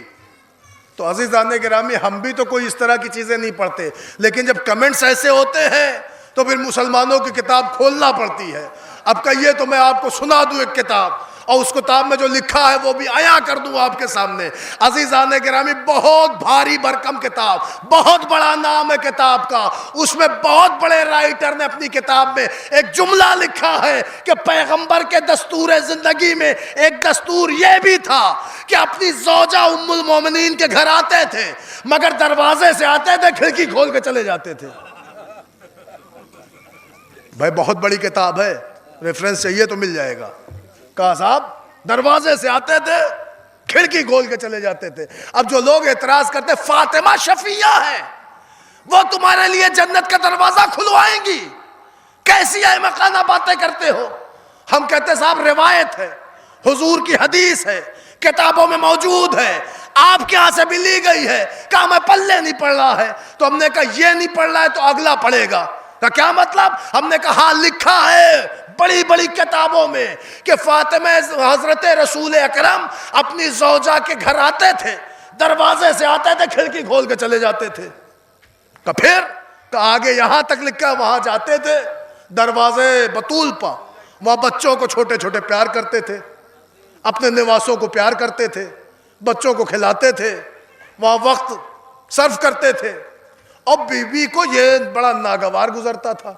Speaker 1: تو عزیزان گرامی، ہم بھی تو کوئی اس طرح کی چیزیں نہیں پڑھتے، لیکن جب کمنٹس ایسے ہوتے ہیں تو پھر مسلمانوں کی کتاب کھولنا پڑتی ہے۔ اب کہیے تو میں آپ کو سنا دوں ایک کتاب، اور اس کتاب میں جو لکھا ہے وہ بھی عیاں کر دوں آپ کے سامنے۔ عزیزان گرامی، بہت بھاری بھرکم کتاب، بہت بڑا نام ہے کتاب کا، اس میں بہت بڑے رائٹر نے اپنی کتاب میں ایک جملہ لکھا ہے کہ پیغمبر کے دستور زندگی میں ایک دستور یہ بھی تھا کہ اپنی زوجہ ام المومنین کے گھر آتے تھے، مگر دروازے سے آتے تھے کھڑکی کھول کے چلے جاتے تھے۔ بھائی بہت بڑی کتاب ہے، ریفرنس چاہیے تو مل جائے گا۔ کہا صاحب دروازے سے آتے تھے کھڑکی کھول کے چلے جاتے تھے۔ اب جو لوگ اعتراض کرتے فاطمہ شفیعہ ہے، وہ تمہارے لیے جنت کا دروازہ کھلوائیں گی، کیسی احمقانہ باتیں کرتے ہو؟ ہم کہتے صاحب روایت ہے، حضور کی حدیث ہے، کتابوں میں موجود ہے، آپ کے ہاں سے بھی لی گئی ہے۔ کہا میں پلے نہیں پڑھ رہا ہے، تو ہم نے کہا یہ نہیں پڑھ رہا ہے تو اگلا پڑھے گا۔ کیا مطلب؟ ہم نے کہا لکھا ہے بڑی بڑی کتابوں میں کہ فاطمہ حضرت رسول اکرم اپنی زوجہ کے گھر آتے تھے، دروازے سے آتے تھے کھڑکی کھول کے چلے جاتے تھے۔ تو پھر کہ آگے یہاں تک لکھا، وہاں جاتے تھے دروازے بطول پا، وہاں بچوں کو چھوٹے چھوٹے پیار کرتے تھے، اپنے نواسوں کو پیار کرتے تھے، بچوں کو کھلاتے تھے، وہاں وقت صرف کرتے تھے، اور بیوی کو یہ بڑا ناگوار گزرتا تھا،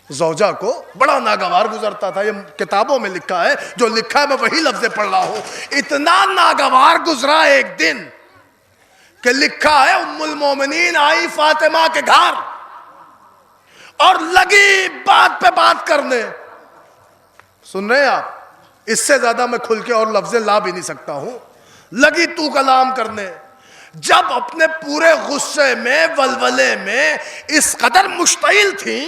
Speaker 1: زوجہ کو بڑا ناگوار گزرتا تھا. یہ کتابوں میں لکھا ہے، جو لکھا ہے میں وہی لفظ پڑھ رہا ہوں. اتنا ناگوار گزرا ایک دن کہ لکھا ہے ام المومنین آئی فاطمہ کے گھر اور لگی بات پہ بات کرنے. سن رہے ہیں آپ؟ اس سے زیادہ میں کھل کے اور لفظ لا بھی نہیں سکتا ہوں. لگی تو کلام کرنے. جب اپنے پورے غصے میں ولولے میں اس قدر مشتعل تھیں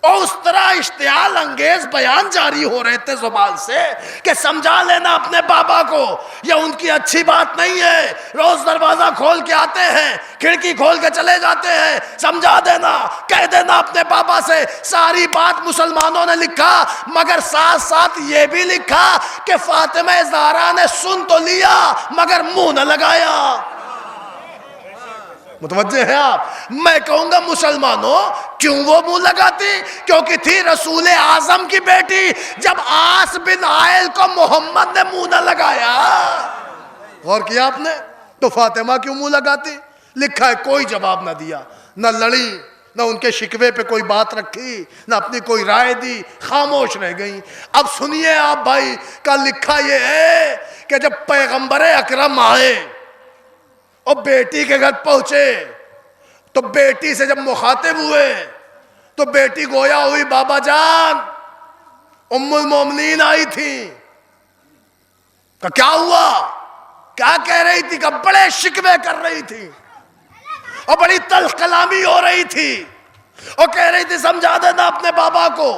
Speaker 1: اور اس طرح اشتعال انگیز بیان جاری ہو رہے تھے زبان سے کہ سمجھا لینا اپنے بابا کو، یہ ان کی اچھی بات نہیں ہے، روز دروازہ کھول کے آتے ہیں، کھڑکی کھول کے چلے جاتے ہیں، سمجھا دینا، کہہ دینا اپنے بابا سے. ساری بات مسلمانوں نے لکھا، مگر ساتھ ساتھ یہ بھی لکھا کہ فاطمہ زہرا نے سن تو لیا مگر منہ نہ لگایا. متوجہ ہیں آپ؟ میں کہوں گا مسلمانوں کیوں وہ منہ لگاتی؟ کیونکہ تھی رسول اعظم کی بیٹی. جب آس بن عائل کو محمد نے منہ نہ لگایا، غور کیا آپ نے، تو فاطمہ کیوں منہ لگاتی؟ لکھا ہے کوئی جواب نہ دیا، نہ لڑی، نہ ان کے شکوے پہ کوئی بات رکھی، نہ اپنی کوئی رائے دی، خاموش رہ گئی. اب سنیے آپ بھائی، کا لکھا یہ ہے کہ جب پیغمبر اکرم آئے اور بیٹی کے گھر پہنچے تو بیٹی سے جب مخاطب ہوئے تو بیٹی گویا ہوئی بابا جان ام المومنین آئی تھی. کہ کیا ہوا؟ کیا کہہ رہی تھی؟ کہ بڑے شکوے کر رہی تھی اور بڑی تلخ کلامی ہو رہی تھی اور کہہ رہی تھی سمجھا دینا اپنے بابا کو،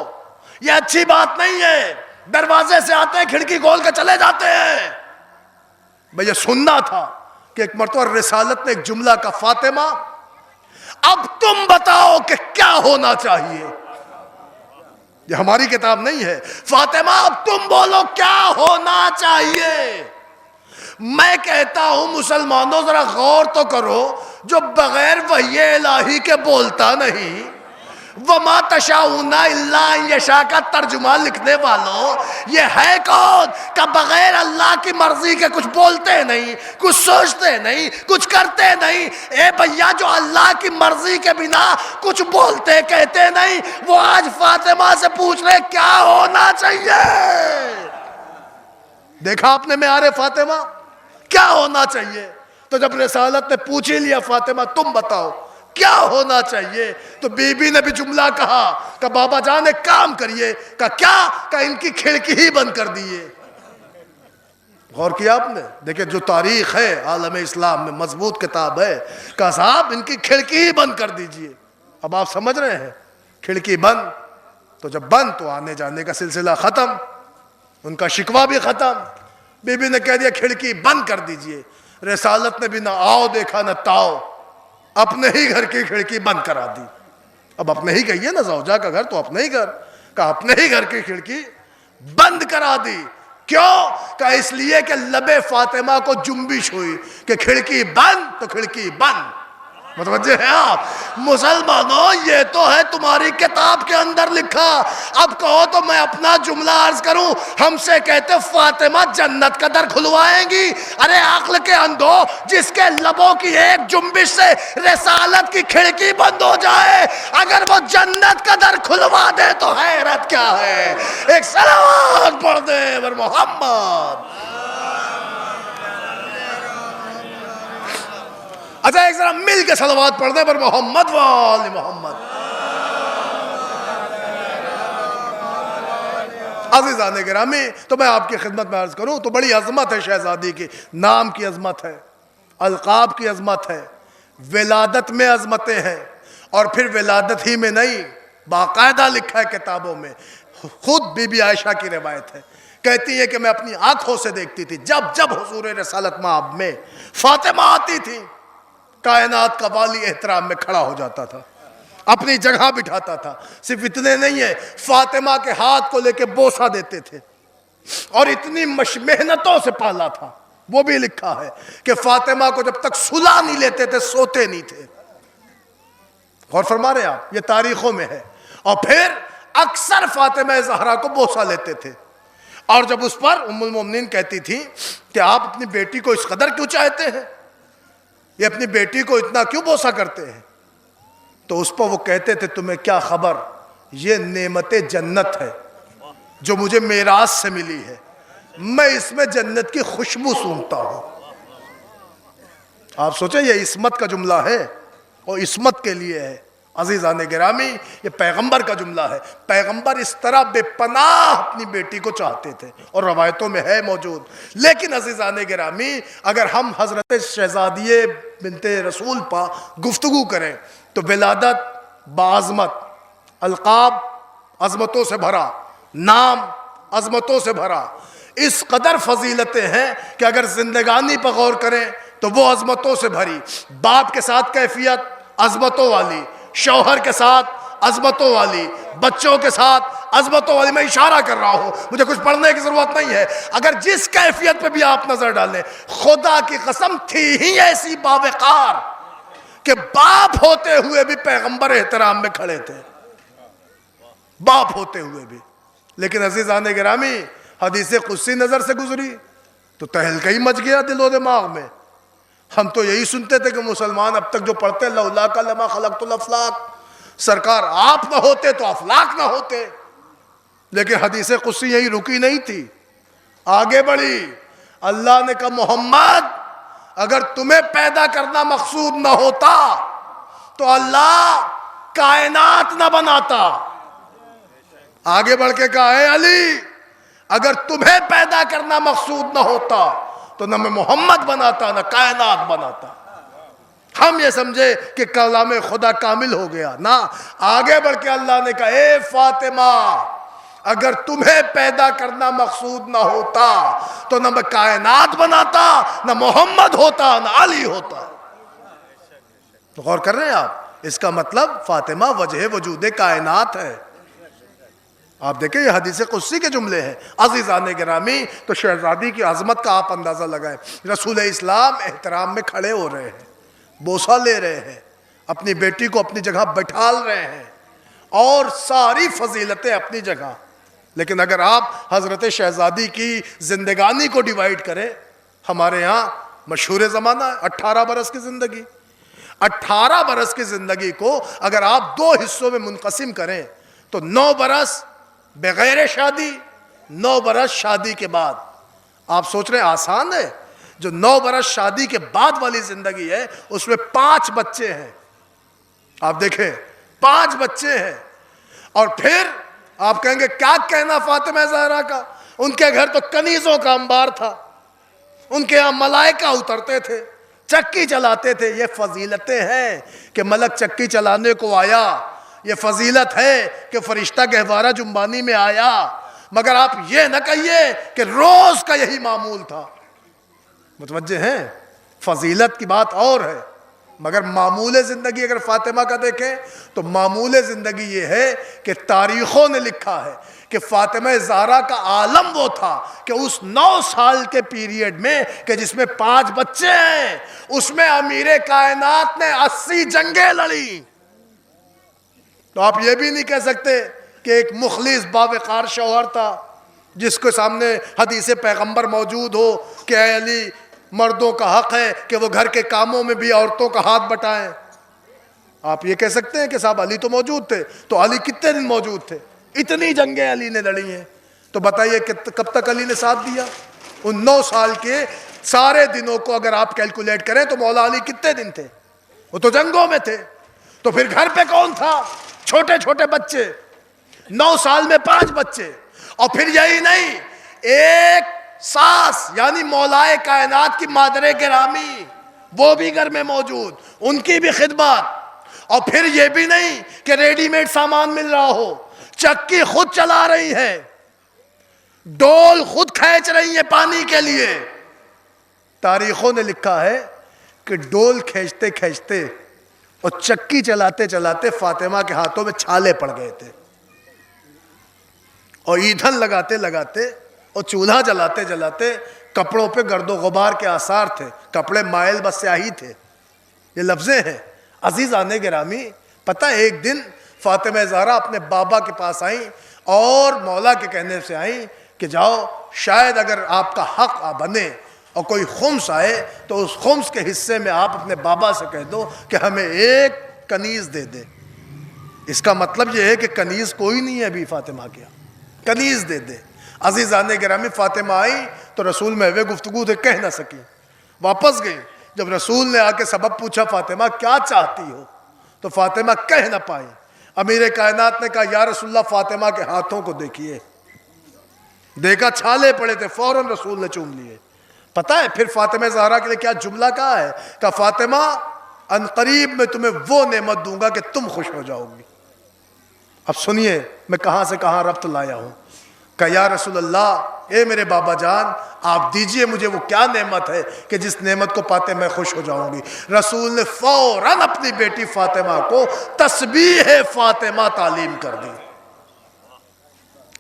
Speaker 1: یہ اچھی بات نہیں ہے، دروازے سے آتے ہیں کھڑکی کھول کے چلے جاتے ہیں. بھئی یہ سننا تھا کہ ایک مرتبہ رسالت نے ایک جملہ کا فاطمہ اب تم بتاؤ کہ کیا ہونا چاہیے. یہ ہماری کتاب نہیں ہے. فاطمہ اب تم بولو کیا ہونا چاہیے. میں کہتا ہوں مسلمانوں ذرا غور تو کرو، جو بغیر وحی الہی کے بولتا نہیں، وَمَا تَشَاءُونَ إِلَّا أَن يَشَاءَ کا ترجمہ لکھنے والوں، یہ ہے کون کہ بغیر اللہ کی مرضی کے کچھ بولتے نہیں، کچھ سوچتے نہیں، کچھ کرتے نہیں. اے بھیا جو اللہ کی مرضی کے بنا کچھ بولتے کہتے نہیں، وہ آج فاطمہ سے پوچھ رہے کیا ہونا چاہیے. دیکھا آپ نے معیار فاطمہ کیا ہونا چاہیے. تو جب رسالت نے پوچھ ہی لیا فاطمہ تم بتاؤ کیا ہونا چاہیے، تو بی بی نے بھی جملہ کہا کہ بابا جان ایک کام کریے. کہ کیا؟ کہ ان کی کھڑکی ہی بند کر دیئے. غور کیا آپ نے؟ دیکھیں جو تاریخ ہے عالم اسلام میں مضبوط کتاب ہے. کہ صاحب ان کی کھڑکی ہی بند کر دیجئے. اب آپ سمجھ رہے ہیں کھڑکی بند، تو جب بند تو آنے جانے کا سلسلہ ختم، ان کا شکوہ بھی ختم. بی بی نے کہہ دیا کھڑکی بند کر دیجئے. رسالت نے بھی نہ آؤ دیکھا نہ تاؤ، اپنے ہی گھر کی کھڑکی بند کرا دی. اب اپنے ہی کہیے نا، زوجہ کا گھر تو اپنے ہی گھر، کہ اپنے ہی گھر کی کھڑکی بند کرا دی. کیوں؟ کہ اس لیے کہ لب فاطمہ کو جنبش ہوئی کہ کھڑکی بند تو کھڑکی بند. متوجہ ہیں آپ؟ مسلمانوں یہ تو ہے تمہاری کتاب کے اندر لکھا. اب کہو تو میں اپنا جملہ عرض کروں. ہم سے کہتے فاطمہ جنت کا در کھلوائیں گی. ارے عقل کے اندھو، جس کے لبوں کی ایک جنبش سے رسالت کی کھڑکی بند ہو جائے، اگر وہ جنت کا در کھلوا دے تو حیرت کیا ہے. ایک صلوات پڑھ دے بر محمد. اچھا ایک ذرا مل کے صلوات پڑھ دیں پر محمد وآل محمد. عزیزان گرامی، تو میں آپ کی خدمت میں عرض کروں تو بڑی عظمت ہے شہزادی کی. نام کی عظمت ہے، القاب کی عظمت ہے، ولادت میں عظمتیں ہیں. اور پھر ولادت ہی میں نہیں، باقاعدہ لکھا ہے کتابوں میں. خود بی بی عائشہ کی روایت ہے، کہتی ہے کہ میں اپنی آنکھوں سے دیکھتی تھی جب جب حضور رسالت مآب میں فاطمہ آتی تھی، کائنات کا والی احترام میں کھڑا ہو جاتا تھا، اپنی جگہ بٹھاتا تھا. صرف اتنے نہیں ہے، فاطمہ کے ہاتھ کو لے کے بوسہ دیتے تھے. اور اتنی محنتوں سے پالا تھا. وہ بھی لکھا ہے کہ فاطمہ کو جب تک سلا نہیں لیتے تھے سوتے نہیں تھے. غور فرما رہے ہیں آپ؟ یہ تاریخوں میں ہے. اور پھر اکثر فاطمہ زہرا کو بوسہ لیتے تھے. اور جب اس پر ام المومنین کہتی تھی کہ آپ اپنی بیٹی کو اس قدر کیوں چاہتے ہیں، یہ اپنی بیٹی کو اتنا کیوں بوسا کرتے ہیں؟ تو اس پر وہ کہتے تھے تمہیں کیا خبر، یہ نعمت جنت ہے جو مجھے میراث سے ملی ہے، میں اس میں جنت کی خوشبو سونگھتا ہوں۔ آپ سوچیں یہ عصمت کا جملہ ہے اور عصمت کے لیے ہے۔ عزیزان گرامی یہ پیغمبر کا جملہ ہے۔ پیغمبر اس طرح بے پناہ اپنی بیٹی کو چاہتے تھے اور روایتوں میں ہے موجود۔ لیکن عزیزان گرامی اگر ہم حضرت شہزادی بنت رسول پا گفتگو کریں تو ولادت بعظمت، القاب عظمتوں سے بھرا، نام عظمتوں سے بھرا، اس قدر فضیلتیں ہیں کہ اگر زندگانی پر غور کریں تو وہ عظمتوں سے بھری۔ باپ کے ساتھ کیفیت عظمتوں والی، شوہر کے ساتھ عظمتوں والی، بچوں کے ساتھ عظمتوں والی۔ میں اشارہ کر رہا ہوں، مجھے کچھ پڑھنے کی ضرورت نہیں ہے۔ اگر جس کیفیت پہ بھی آپ نظر ڈالیں، خدا کی قسم تھی ہی ایسی باوقار کہ باپ ہوتے ہوئے بھی پیغمبر احترام میں کھڑے تھے، باپ ہوتے ہوئے بھی۔ لیکن عزیزان گرامی حدیث قدسی نظر سے گزری تو تہلکہ ہی مچ گیا دل و دماغ میں۔ ہم تو یہی سنتے تھے کہ مسلمان اب تک جو پڑھتے لولا کا لما خلقت الافلاق، سرکار آپ نہ ہوتے تو افلاق نہ ہوتے۔ لیکن حدیث قدسی یہی رکی نہیں تھی، آگے بڑھی۔ اللہ نے کہا محمد اگر تمہیں پیدا کرنا مقصود نہ ہوتا تو اللہ کائنات نہ بناتا۔ آگے بڑھ کے کہا اے علی اگر تمہیں پیدا کرنا مقصود نہ ہوتا تو نہ میں محمد بناتا نہ کائنات بناتا۔ ہم یہ سمجھے کہ کلام خدا کامل ہو گیا، نہ، آگے بڑھ کے اللہ نے کہا اے فاطمہ اگر تمہیں پیدا کرنا مقصود نہ ہوتا تو نہ میں کائنات بناتا نہ محمد ہوتا نہ علی ہوتا۔ غور کر رہے ہیں آپ؟ اس کا مطلب فاطمہ وجہ وجود کائنات ہے۔ آپ دیکھیں یہ حدیث قدسی کے جملے ہیں۔ عزیزان گرامی تو شہزادی کی عظمت کا آپ اندازہ لگائیں۔ رسول اسلام احترام میں کھڑے ہو رہے ہیں، بوسہ لے رہے ہیں، اپنی بیٹی کو اپنی جگہ بٹھال رہے ہیں اور ساری فضیلتیں اپنی جگہ۔ لیکن اگر آپ حضرت شہزادی کی زندگانی کو ڈیوائیڈ کریں، ہمارے یہاں مشہور زمانہ ہے 18 برس کی زندگی۔ 18 برس کی زندگی کو اگر آپ 2 حصوں میں منقسم کریں تو 9 برس بغیر شادی، 9 برس شادی کے بعد۔ آپ سوچ رہے ہیں آسان ہے؟ جو 9 برس شادی کے بعد والی زندگی ہے اس میں 5 بچے ہیں۔ آپ دیکھیں 5 بچے ہیں، اور پھر آپ کہیں گے کیا کہنا فاطمہ زہرا کا، ان کے گھر تو کنیزوں کا انبار تھا، ان کے یہاں ملائکہ اترتے تھے، چکی چلاتے تھے۔ یہ فضیلتیں ہیں کہ ملک چکی چلانے کو آیا، یہ فضیلت ہے کہ فرشتہ گہوارہ جنبانی میں آیا، مگر آپ یہ نہ کہیے کہ روز کا یہی معمول تھا۔ متوجہ ہیں؟ فضیلت کی بات اور ہے، مگر معمول زندگی اگر فاطمہ کا دیکھیں تو معمول زندگی یہ ہے کہ تاریخوں نے لکھا ہے کہ فاطمہ زہرا کا عالم وہ تھا کہ اس 9 سال کے پیریڈ میں کہ جس میں 5 بچے ہیں، اس میں امیر کائنات نے 80 جنگیں لڑی۔ تو آپ یہ بھی نہیں کہہ سکتے کہ ایک مخلص باوقار شوہر تھا جس کے سامنے حدیث پیغمبر موجود ہو کہ اے علی مردوں کا حق ہے کہ وہ گھر کے کاموں میں بھی عورتوں کا ہاتھ بٹائیں۔ آپ یہ کہہ سکتے ہیں کہ صاحب علی تو موجود تھے، تو علی کتنے دن موجود تھے؟ اتنی جنگیں علی نے لڑی ہیں، تو بتائیے کب تک علی نے ساتھ دیا؟ ان 9 سال کے سارے دنوں کو اگر آپ کیلکولیٹ کریں تو مولا علی کتنے دن تھے؟ وہ تو جنگوں میں تھے۔ تو پھر گھر پہ کون تھا؟ چھوٹے چھوٹے بچے، 9 سال میں 5 بچے، اور پھر یہی نہیں، ایک ساس یعنی مولائے کائنات کی مادر گرامی وہ بھی گھر میں موجود، ان کی بھی خدمات۔ اور پھر یہ بھی نہیں کہ ریڈی میڈ سامان مل رہا ہو، چکی خود چلا رہی ہے، ڈول خود کھینچ رہی ہے پانی کے لیے۔ تاریخوں نے لکھا ہے کہ ڈول کھینچتے کھینچتے اور چکی چلاتے چلاتے فاطمہ کے ہاتھوں میں چھالے پڑ گئے تھے، اور ایندھن لگاتے لگاتے اور چولہا جلاتے جلاتے کپڑوں پہ گرد و غبار کے آثار تھے، کپڑے مائل بس سیاہی تھے۔ یہ لفظیں ہیں۔ عزیزان گرامی پتہ ایک دن فاطمہ زہرا اپنے بابا کے پاس آئیں اور مولا کے کہنے سے آئیں کہ جاؤ شاید اگر آپ کا حق بنے اور کوئی خمس آئے تو اس خمس کے حصے میں آپ اپنے بابا سے کہہ دو کہ ہمیں ایک کنیز دے دے. اس کا مطلب یہ ہے کہ کنیز کوئی نہیں ہے ابھی فاطمہ کیا، کنیز دے دے. عزیزان گرامی، فاطمہ آئی تو رسول محو گفتگو تھے، کہہ نہ سکی، واپس گئی. جب رسول نے آ کے سبب پوچھا فاطمہ کیا چاہتی ہو، تو فاطمہ کہہ نہ پائی. امیر کائنات نے کہا یا رسول اللہ فاطمہ کے ہاتھوں کو دیکھیے. دیکھا چھالے پڑے تھے، فوراً رسول نے چوم لیے. پتہ ہے پھر فاطمہ زہرا کے لیے کیا جملہ کہا ہے؟ کہ فاطمہ ان قریب میں تمہیں وہ نعمت دوں گا کہ تم خوش ہو جاؤ گی. اب سنیے میں کہاں سے کہاں ربط لایا ہوں. کہ یا رسول اللہ، اے میرے بابا جان، آپ دیجئے مجھے وہ کیا نعمت ہے کہ جس نعمت کو پاتے میں خوش ہو جاؤں گی. رسول نے فوراً اپنی بیٹی فاطمہ کو تسبیح فاطمہ تعلیم کر دی.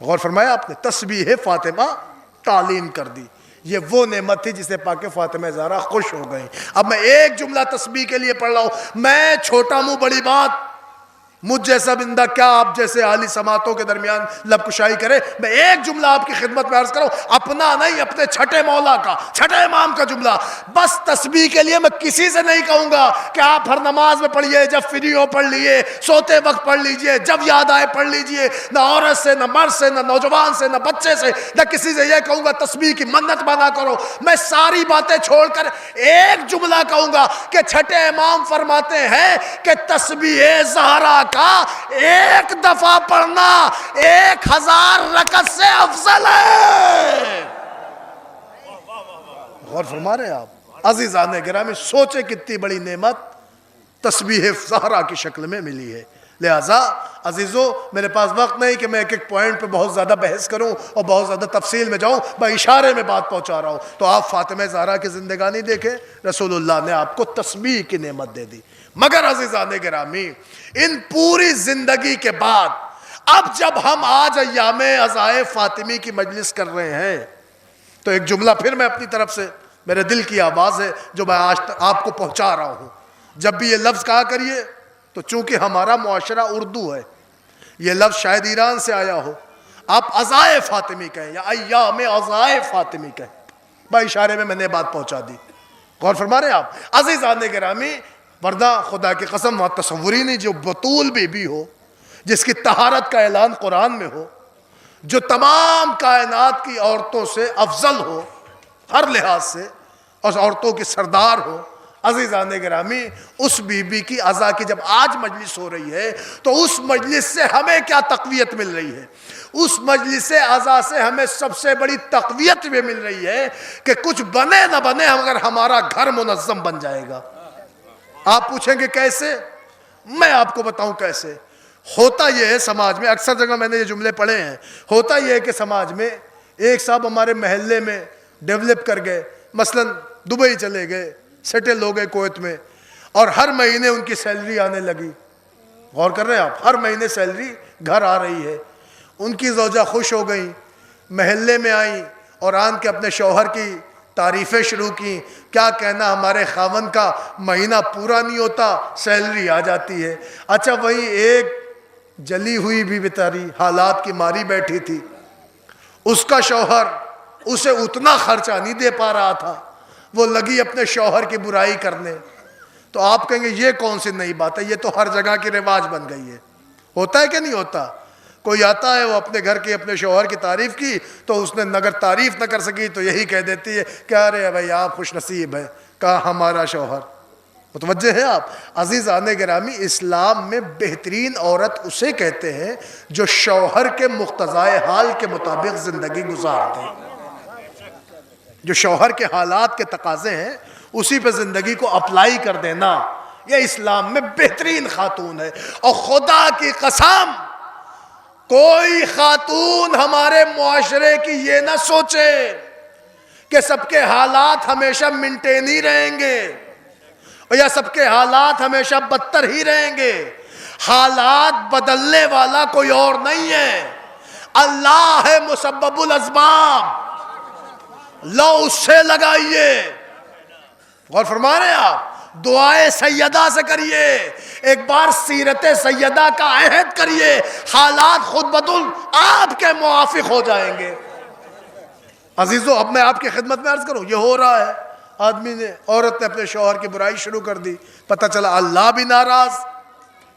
Speaker 1: غور فرمایا آپ نے، تسبیح فاطمہ تعلیم کر دی. یہ وہ نعمت تھی جسے پا کے فاطمہ زہرا خوش ہو گئی. اب میں ایک جملہ تسبیح کے لیے پڑھ رہا ہوں. میں چھوٹا منہ بڑی بات، مجھ جیسا بندہ کیا آپ جیسے عالی سماعتوں کے درمیان لب کشائی کرے. میں ایک جملہ آپ کی خدمت میں عرض کروں، اپنا نہیں، اپنے چھٹے مولا کا، چھٹے امام کا جملہ. بس تسبیح کے لیے میں کسی سے نہیں کہوں گا کہ آپ ہر نماز میں پڑھیے، جب فری ہو پڑھ لیجئے، سوتے وقت پڑھ لیجئے، جب یاد آئے پڑھ لیجئے. نہ عورت سے، نہ مرد سے، نہ نوجوان سے، نہ بچے سے، نہ کسی سے یہ کہوں گا تسبیح کی منت بنا کرو. میں ساری باتیں چھوڑ کر ایک جملہ کہوں گا کہ چھٹے امام فرماتے ہیں کہ تسبیح زہرا کا ایک دفعہ پڑھنا 1000 رکعت سے افضل ہے. غور فرما رہے ہیں آپ؟ عزیزان گرامی، سوچے کتنی بڑی نعمت تسبیح زہرا کی شکل میں ملی ہے. لہٰذا عزیزو، میرے پاس وقت نہیں کہ میں ایک ایک پوائنٹ پہ بہت زیادہ بحث کروں اور بہت زیادہ تفصیل میں جاؤں. میں اشارے میں بات پہنچا رہا ہوں. تو آپ فاطمہ زہرا کی زندگانی دیکھیں، رسول اللہ نے آپ کو تسبیح کی نعمت دے دی. مگر عزیزان گرامی، ان پوری زندگی کے بعد اب جب ہم آج ایام عزائے فاطمی کی مجلس کر رہے ہیں تو ایک جملہ پھر میں اپنی طرف سے، میرے دل کی آواز ہے جو میں آج آپ کو پہنچا رہا ہوں. جب بھی یہ لفظ کہا کریے تو چونکہ ہمارا معاشرہ اردو ہے، یہ لفظ شاید ایران سے آیا ہو، آپ عزائے فاطمی کہیں یا ایام عزائے فاطمی کہیں. بھائی اشارے میں نے بات پہنچا دی. غور فرما رہے ہیں آپ؟ عزیزان گرامی، ورنہ خدا کی قسم وہاں تصوری نہیں، جو بطول بی بی ہو، جس کی طہارت کا اعلان قرآن میں ہو، جو تمام کائنات کی عورتوں سے افضل ہو ہر لحاظ سے اور عورتوں کی سردار ہو، عزیزان گرامی، اس بی بی کی عزا کی جب آج مجلس ہو رہی ہے تو اس مجلس سے ہمیں کیا تقویت مل رہی ہے؟ اس مجلس عزا سے ہمیں سب سے بڑی تقویت بھی مل رہی ہے کہ کچھ بنے نہ بنے مگر ہمارا گھر منظم بن جائے گا. آپ پوچھیں گے کیسے؟ میں آپ کو بتاؤں کیسے. ہوتا یہ ہے سماج میں، اکثر جگہ میں نے یہ جملے پڑھے ہیں، ہوتا یہ ہے کہ سماج میں ایک صاحب ہمارے محلے میں ڈیولپ کر گئے، مثلا دبئی چلے گئے، سیٹل ہو گئے کویت میں، اور ہر مہینے ان کی سیلری آنے لگی. غور کر رہے ہیں آپ؟ ہر مہینے سیلری گھر آ رہی ہے. ان کی زوجہ خوش ہو گئیں، محلے میں آئیں اور آن کے اپنے شوہر کی تعریفیں شروع کی. کیا کہنا، ہمارے خاوند کا مہینہ پورا نہیں ہوتا، سیلری آ جاتی ہے. اچھا وہیں ایک جلی ہوئی بھی بیچاری حالات کی ماری بیٹھی تھی، اس کا شوہر اسے اتنا خرچہ نہیں دے پا رہا تھا، وہ لگی اپنے شوہر کی برائی کرنے. تو آپ کہیں گے یہ کون سی نئی بات ہے، یہ تو ہر جگہ کی رواج بن گئی ہے. ہوتا ہے کہ نہیں ہوتا؟ کوئی آتا ہے وہ اپنے گھر کی اپنے شوہر کی تعریف کی تو اس نے اگر تعریف نہ کر سکی تو یہی کہہ دیتی ہے کہ ارے بھائی آپ خوش نصیب ہیں، کہا ہمارا شوہر. متوجہ ہیں آپ؟ عزیزان گرامی، اسلام میں بہترین عورت اسے کہتے ہیں جو شوہر کے مقتضائے حال کے مطابق زندگی گزار دے. جو شوہر کے حالات کے تقاضے ہیں اسی پہ زندگی کو اپلائی کر دینا، یہ اسلام میں بہترین خاتون ہے. اور خدا کی قسم کوئی خاتون ہمارے معاشرے کی یہ نہ سوچے کہ سب کے حالات ہمیشہ مینٹین ہی رہیں گے یا سب کے حالات ہمیشہ بدتر ہی رہیں گے. حالات بدلنے والا کوئی اور نہیں ہے، اللہ ہے مسبب الاسباب. لو اس سے لگائیے. غور فرما رہے ہیں آپ؟ دعائے سیدہ سے کریے، ایک بار سیرت سیدہ کا عہد کریے، حالات خود بدل آپ کے موافق ہو جائیں گے. عزیزو اب میں آپ کی خدمت میں عرض کروں، یہ ہو رہا ہے، آدمی نے، عورت نے اپنے شوہر کی برائی شروع کر دی، پتہ چلا اللہ بھی ناراض،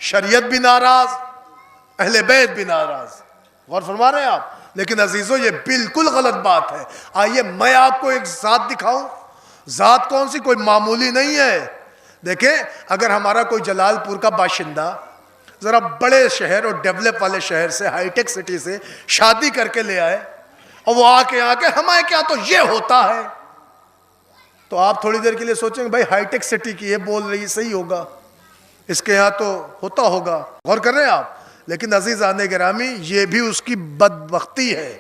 Speaker 1: شریعت بھی ناراض، اہل بیت بھی ناراض. غور فرما رہے ہیں آپ؟ لیکن عزیزو یہ بالکل غلط بات ہے. آئیے میں آپ کو ایک ذات دکھاؤں. ذات کون سی؟ کوئی معمولی نہیں ہے. دیکھیں اگر ہمارا کوئی جلال پور کا باشندہ ذرا بڑے شہر اور ڈیولپ والے شہر سے، ہائی ٹیک سٹی سے شادی کر کے لے آئے اور وہ آ کے ہمارے کیا تو یہ ہوتا ہے، تو آپ تھوڑی دیر کے لیے سوچیں گے بھائی ہائی ٹیک سٹی کی یہ بول رہی صحیح ہوگا، اس کے یہاں تو ہوتا ہوگا. غور کر رہے ہیں آپ؟ لیکن عزیزان گرامی یہ بھی اس کی بدبختی ہے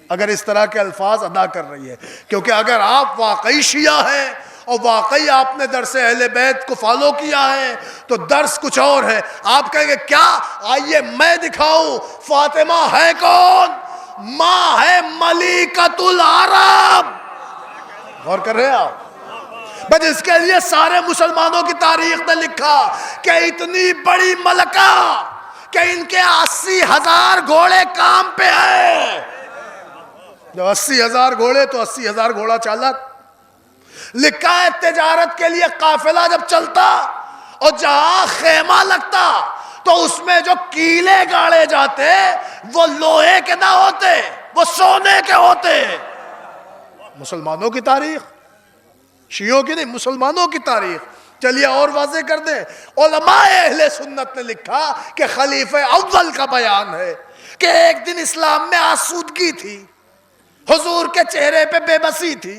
Speaker 1: اگر اس طرح کے الفاظ ادا کر رہی ہے. کیونکہ اگر آپ واقعی شیعہ ہیں اور واقعی آپ نے درس اہل بیت کو فالو کیا ہے تو درس کچھ اور ہے. آپ کہیں گے کیا؟ آئیے میں دکھاؤں. فاطمہ ہے کون؟ ماں ہے ملکۃ العرب. غور کر رہے ہیں آپ؟ بس اس کے لیے سارے مسلمانوں کی تاریخ نے لکھا کہ اتنی بڑی ملکہ کہ ان کے 80,000 گھوڑے کام پہ ہیں. جو 80,000 گھوڑے تو 80,000 گھوڑا چالک. لکھا ہے تجارت کے لیے قافلہ جب چلتا اور جہاں خیمہ لگتا تو اس میں جو کیلے گاڑے جاتے وہ لوہے کے نہ ہوتے، وہ سونے کے ہوتے. مسلمانوں کی تاریخ، شیعوں کی نہیں، مسلمانوں کی تاریخ. چلیے اور واضح کر دیں، علماء اہل سنت نے لکھا کہ خلیفہ اول کا بیان ہے کہ ایک دن اسلام میں آسودگی تھی، حضور کے چہرے پہ بے بسی تھی،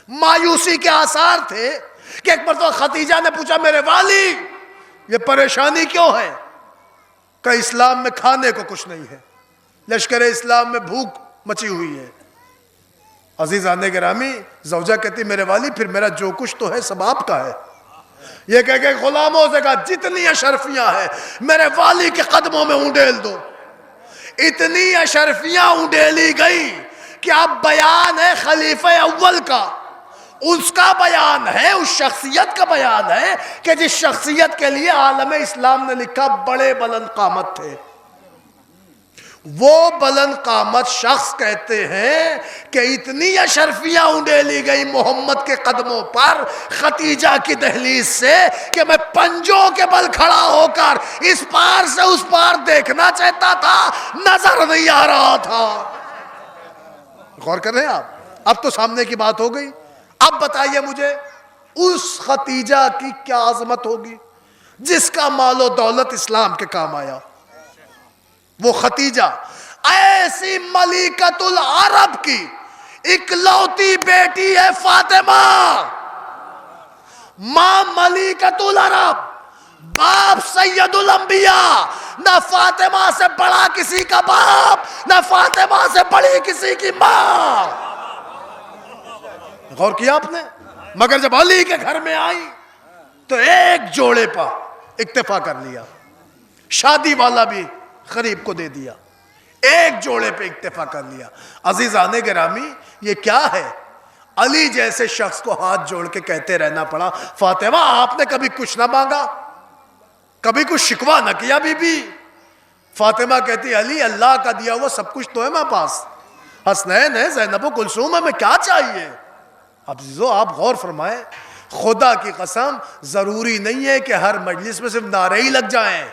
Speaker 1: مایوسی کے آثار تھے کہ ایک مرتبہ خدیجہ نے پوچھا میرے والی یہ پریشانی کیوں ہے؟ کہ اسلام میں کھانے کو کچھ نہیں ہے، لشکر اسلام میں بھوک مچی ہوئی ہے. عزیزان گرامی زوجہ کہتی میرے والی پھر میرا جو کچھ تو ہے سب آپ کا ہے. یہ کہہ کہ غلاموں سے کہا جتنی اشرفیاں ہیں میرے والی کے قدموں میں اونڈیل دو. اتنی اشرفیاں اونڈیلی گئی کہ اب بیان ہے خلیفہ اول کا، اس کا بیان ہے، اس شخصیت کا بیان ہے کہ جس شخصیت کے لیے عالم اسلام نے لکھا بڑے بلند قامت تھے. وہ بلند قامت شخص کہتے ہیں کہ اتنی اشرفیاں اونڈیلی گئی محمد کے قدموں پر خدیجہ کی دہلیز سے کہ میں پنجوں کے بل کھڑا ہو کر اس پار سے اس پار دیکھنا چاہتا تھا، نظر نہیں آ رہا تھا. غور کر رہے ہیں آپ؟ اب تو سامنے کی بات ہو گئی. اب بتائیے مجھے اس خدیجہ کی کیا عظمت ہوگی جس کا مال و دولت اسلام کے کام آیا. وہ خدیجہ ایسی ملکۃ العرب کی اکلوتی بیٹی ہے فاطمہ. ماں ملکۃ العرب، باپ سید الانبیاء. نہ فاطمہ سے بڑا کسی کا باپ، نہ فاطمہ سے بڑی کسی کی ماں. غور کیا آپ نے؟ مگر جب علی کے گھر میں آئی تو ایک جوڑے پر اکتفا کر لیا، شادی والا بھی غریب کو دے دیا، ایک جوڑے پہ اکتفا کر لیا. عزیزان گرامی یہ کیا ہے؟ علی جیسے شخص کو ہاتھ جوڑ کے کہتے رہنا پڑا فاطمہ آپ نے کبھی کچھ نہ مانگا، کبھی کچھ شکوہ نہ کیا بی بی. فاطمہ کہتی علی اللہ کا دیا ہوا سب کچھ تو ہے میرے پاس، حسنین ہے، زینب و کلثوم ہے، میں کیا چاہیے. اب عزیزو آپ غور فرمائیں، خدا کی قسم ضروری نہیں ہے کہ ہر مجلس میں صرف نعرے ہی لگ جائیں.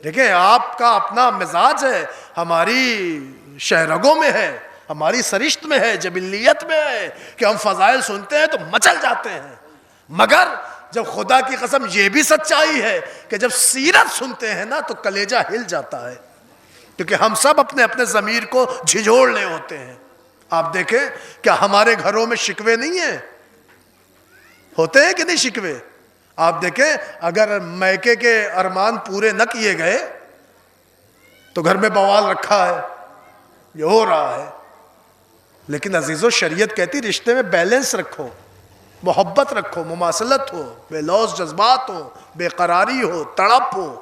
Speaker 1: دیکھیں آپ کا اپنا مزاج ہے، ہماری شہرگوں میں ہے، ہماری سرشت میں ہے، جبلیت میں ہے کہ ہم فضائل سنتے ہیں تو مچل جاتے ہیں. مگر جب خدا کی قسم یہ بھی سچائی ہے کہ جب سیرت سنتے ہیں نا تو کلیجہ ہل جاتا ہے، کیونکہ ہم سب اپنے اپنے ضمیر کو جھجھوڑ لے ہوتے ہیں. آپ دیکھیں کیا ہمارے گھروں میں شکوے نہیں ہیں؟ ہوتے ہیں کہ نہیں شکوے؟ آپ دیکھیں اگر میکے کے ارمان پورے نہ کیے گئے تو گھر میں بوال رکھا ہے، یہ ہو رہا ہے. لیکن عزیزو شریعت کہتی رشتے میں بیلنس رکھو، محبت رکھو، مماثلت ہو، بے لوث جذبات ہو، بے قراری ہو، تڑپ ہو.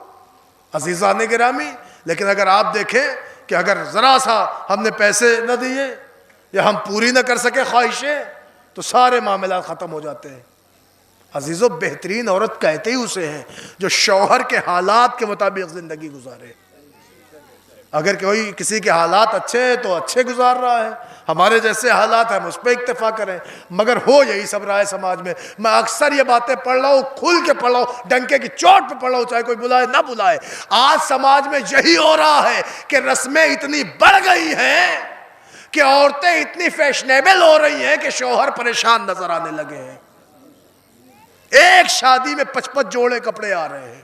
Speaker 1: عزیزان گرامی لیکن اگر آپ دیکھیں کہ اگر ذرا سا ہم نے پیسے نہ دیے یا ہم پوری نہ کر سکے خواہشیں تو سارے معاملات ختم ہو جاتے ہیں. عزیزو بہترین عورت کہتے ہی اسے ہیں جو شوہر کے حالات کے مطابق زندگی گزارے. اگر کوئی کسی کے حالات اچھے ہیں تو اچھے گزار رہا ہے، ہمارے جیسے حالات ہیں ہم اس پہ اکتفا کریں، مگر ہو یہی سب رہا ہے سماج میں۔ میں اکثر یہ باتیں پڑھ رہا ہوں، کھل کے پڑھ رہا ہوں، ڈنکے کی چوٹ پہ پڑھ رہا ہوں، چاہے کوئی بلائے نہ بلائے۔ آج سماج میں یہی ہو رہا ہے کہ رسمیں اتنی بڑھ گئی ہیں کہ عورتیں اتنی فیشنیبل ہو رہی ہیں کہ شوہر پریشان نظر آنے لگے ہیں۔ ایک شادی میں 55 جوڑے کپڑے آ رہے ہیں۔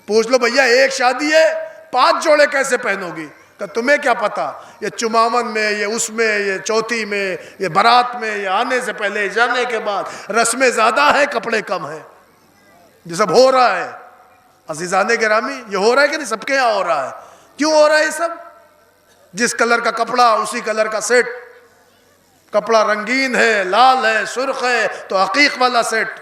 Speaker 1: پوچھ لو بھیا ایک شادی ہے 5 جوڑے کیسے پہنو گی؟ کہ تمہیں کیا پتا، یہ چمامن میں، یہ اس میں، یہ چوتھی میں، یہ برات میں، یہ آنے سے پہلے، جانے کے بعد، رسمیں زیادہ ہیں کپڑے کم ہیں۔ یہ سب ہو رہا ہے عزیزان گرامی، یہ ہو رہا ہے کہ نہیں؟ سب کے یہاں ہو رہا ہے۔ کیوں ہو رہا ہے یہ سب؟ جس کلر کا کپڑا اسی کلر کا سیٹ، کپڑا رنگین ہے، لال ہے، سرخ ہے تو عقیق والا سیٹ،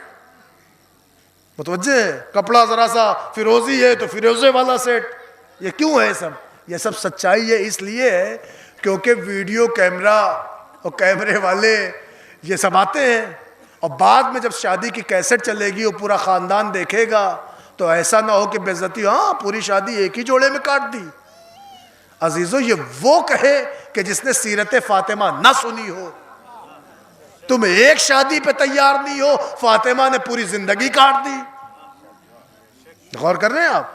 Speaker 1: متوجہ ہے؟ کپڑا ذرا سا فیروزی ہے تو فیروزے والا سیٹ۔ یہ کیوں ہے سب؟ یہ سب سچائی ہے اس لیے ہے کیونکہ ویڈیو کیمرہ اور کیمرے والے یہ سب آتے ہیں، اور بعد میں جب شادی کی کیسٹ چلے گی اور پورا خاندان دیکھے گا تو ایسا نہ ہو کہ بے عزتی، ہاں پوری شادی ایک ہی جوڑے میں کاٹ دی۔ عزیزو یہ وہ کہے کہ جس نے سیرت فاطمہ نہ سنی ہو۔ تم ایک شادی پہ تیار نہیں ہو، فاطمہ نے پوری زندگی کاٹ دی۔ غور کر رہے ہیں آپ؟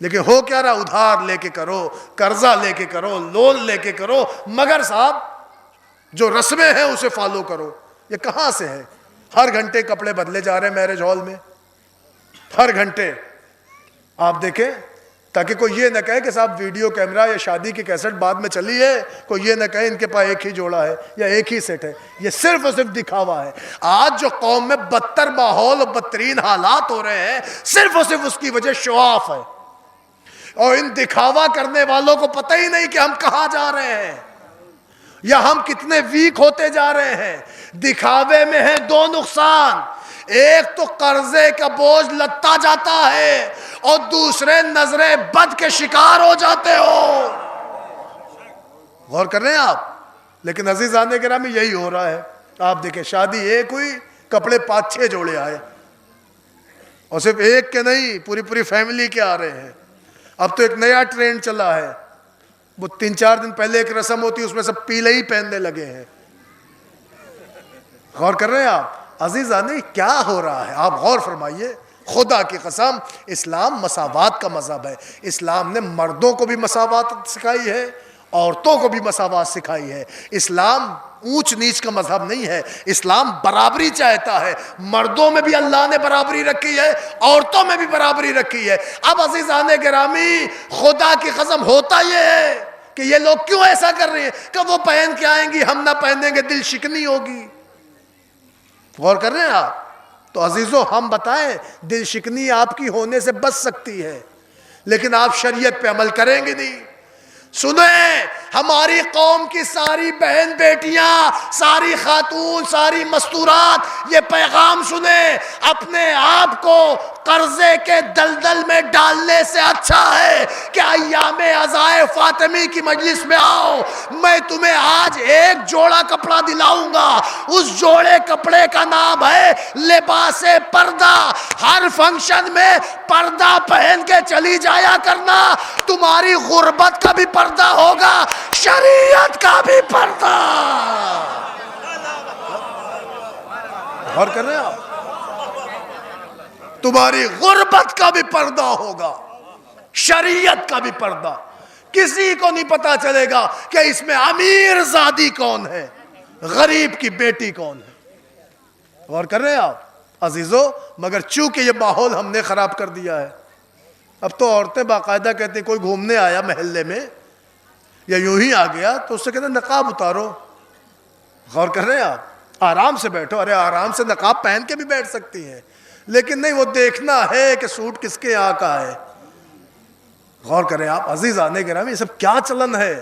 Speaker 1: لیکن ہو کیا رہا؟ ادھار لے کے کرو، قرضہ لے کے کرو، لون لے کے کرو، مگر صاحب جو رسمیں ہیں اسے فالو کرو۔ یہ کہاں سے ہے؟ ہر گھنٹے کپڑے بدلے جا رہے ہیں میرج ہال میں، ہر گھنٹے آپ دیکھیں، تاکہ کوئی یہ نہ کہے کہ صاحب ویڈیو کیمرہ یا شادی کی کیسٹ بعد میں چلی ہے، کوئی یہ نہ کہے ان کے پاس ایک ہی جوڑا ہے یا ایک ہی سیٹ ہے۔ یہ صرف اور صرف دکھاوا ہے۔ آج جو قوم میں بدتر ماحول اور بدترین حالات ہو رہے ہیں، صرف اور صرف اس کی وجہ شو آف ہے، اور ان دکھاوا کرنے والوں کو پتہ ہی نہیں کہ ہم کہاں جا رہے ہیں یا ہم کتنے ویک ہوتے جا رہے ہیں۔ دکھاوے میں ہے 2 نقصان، ایک تو قرضے کا بوجھ لدتا جاتا ہے، اور دوسرے نظریں بد کے شکار ہو جاتے ہو۔ غور کر رہے ہیں آپ؟ لیکن عزیزان گرامی یہی ہو رہا ہے۔ آپ دیکھیں شادی ایک ہوئی، کپڑے 5-6 جوڑے آئے، اور صرف ایک کے نہیں، پوری فیملی کے آ رہے ہیں۔ اب تو ایک نیا ٹرینڈ چلا ہے، وہ 3-4 دن پہلے ایک رسم ہوتی ہے، اس میں سب پیلے ہی پہننے لگے ہیں۔ غور کر رہے ہیں آپ؟ عزیزان کیا ہو رہا ہے؟ آپ غور فرمائیے۔ خدا کی قسم اسلام مساوات کا مذہب ہے۔ اسلام نے مردوں کو بھی مساوات سکھائی ہے، عورتوں کو بھی مساوات سکھائی ہے۔ اسلام اونچ نیچ کا مذہب نہیں ہے، اسلام برابری چاہتا ہے۔ مردوں میں بھی اللہ نے برابری رکھی ہے، عورتوں میں بھی برابری رکھی ہے۔ اب عزیزان گرامی خدا کی قسم ہوتا یہ ہے کہ یہ لوگ کیوں ایسا کر رہے ہیں کہ وہ پہن کے آئیں گی، ہم نہ پہنیں گے، دل شکنی ہوگی۔ غور کر رہے ہیں آپ؟ تو عزیزو ہم بتائیں، دل شکنی آپ کی ہونے سے بچ سکتی ہے، لیکن آپ شریعت پہ عمل کریں گے نہیں۔ سنیں، ہماری قوم کی ساری بہن بیٹیاں، ساری خاتون، ساری مستورات یہ پیغام سنیں، اپنے آپ کو قرضے کے دلدل میں ڈالنے سے اچھا ہے کہ ایام عزائے فاطمی کی مجلس میں آؤ، میں تمہیں آج ایک جوڑا کپڑا دلاؤں گا۔ اس جوڑے کپڑے کا نام ہے لباس پردہ۔ ہر فنکشن میں پردہ پہن کے چلی جایا کرنا، تمہاری غربت کا بھی پردہ ہوگا، شریعت کا بھی پردہ۔ غور کر رہے ہیں آپ؟ تمہاری غربت کا بھی پردہ ہوگا، شریعت کا بھی پردہ۔ کسی کو نہیں پتا چلے گا کہ اس میں امیر زادی کون ہے، غریب کی بیٹی کون ہے۔ غور کر رہے ہیں آپ عزیزو؟ مگر چونکہ یہ ماحول ہم نے خراب کر دیا ہے، اب تو عورتیں باقاعدہ کہتے ہیں کوئی گھومنے آیا محلے میں یا یوں ہی آ گیا تو اس سے کہتے ہیں نقاب اتارو۔ غور کر رہے ہیں آپ؟ آرام سے بیٹھو، ارے آرام سے نقاب پہن کے بھی بیٹھ سکتی ہیں، لیکن نہیں، وہ دیکھنا ہے کہ سوٹ کس کے یہاں کا ہے۔ غور کریں آپ عزیزان گرامی، یہ سب کیا چلن ہے؟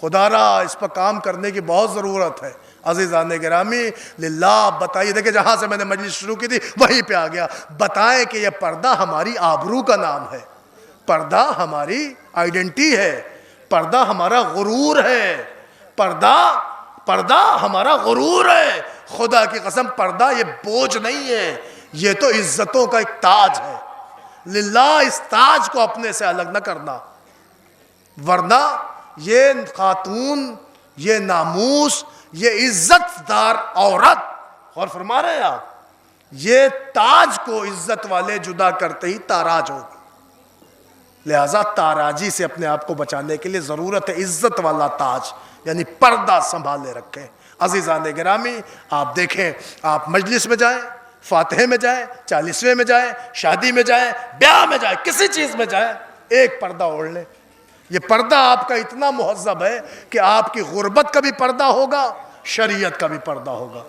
Speaker 1: خدا را اس پر کام کرنے کی بہت ضرورت ہے۔ عزیزان گرامی للہ بتائیے، دیکھیں جہاں سے میں نے مجلس شروع کی تھی وہیں پہ آ گیا۔ بتائیں کہ یہ پردہ ہماری آبرو کا نام ہے، پردہ ہماری آئیڈینٹی ہے، پردہ ہمارا غرور ہے، پردہ ہمارا غرور ہے۔ خدا کی قسم پردہ یہ بوجھ نہیں ہے، یہ تو عزتوں کا ایک تاج ہے۔ للہ اس تاج کو اپنے سے الگ نہ کرنا۔ ورنہ یہ خاتون، یہ ناموس، یہ عزت دار عورت، اور فرما رہے ہیں آپ، یہ تاج کو عزت والے جدا کرتے ہی تاراج ہوگی. لہذا تاراجی سے اپنے آپ کو بچانے کے لیے ضرورت ہے عزت والا تاج، یعنی پردہ سنبھالے رکھیں. عزیزان گرامی، آپ دیکھیں، آپ مجلس میں جائیں، فاتحے میں جائیں، 40ویں میں جائیں، شادی میں جائیں، بیاہ میں جائیں، کسی چیز میں جائیں، ایک پردہ اوڑھ لیں. یہ پردہ آپ کا اتنا مہذب ہے کہ آپ کی غربت کا بھی پردہ ہوگا، شریعت کا بھی پردہ ہوگا.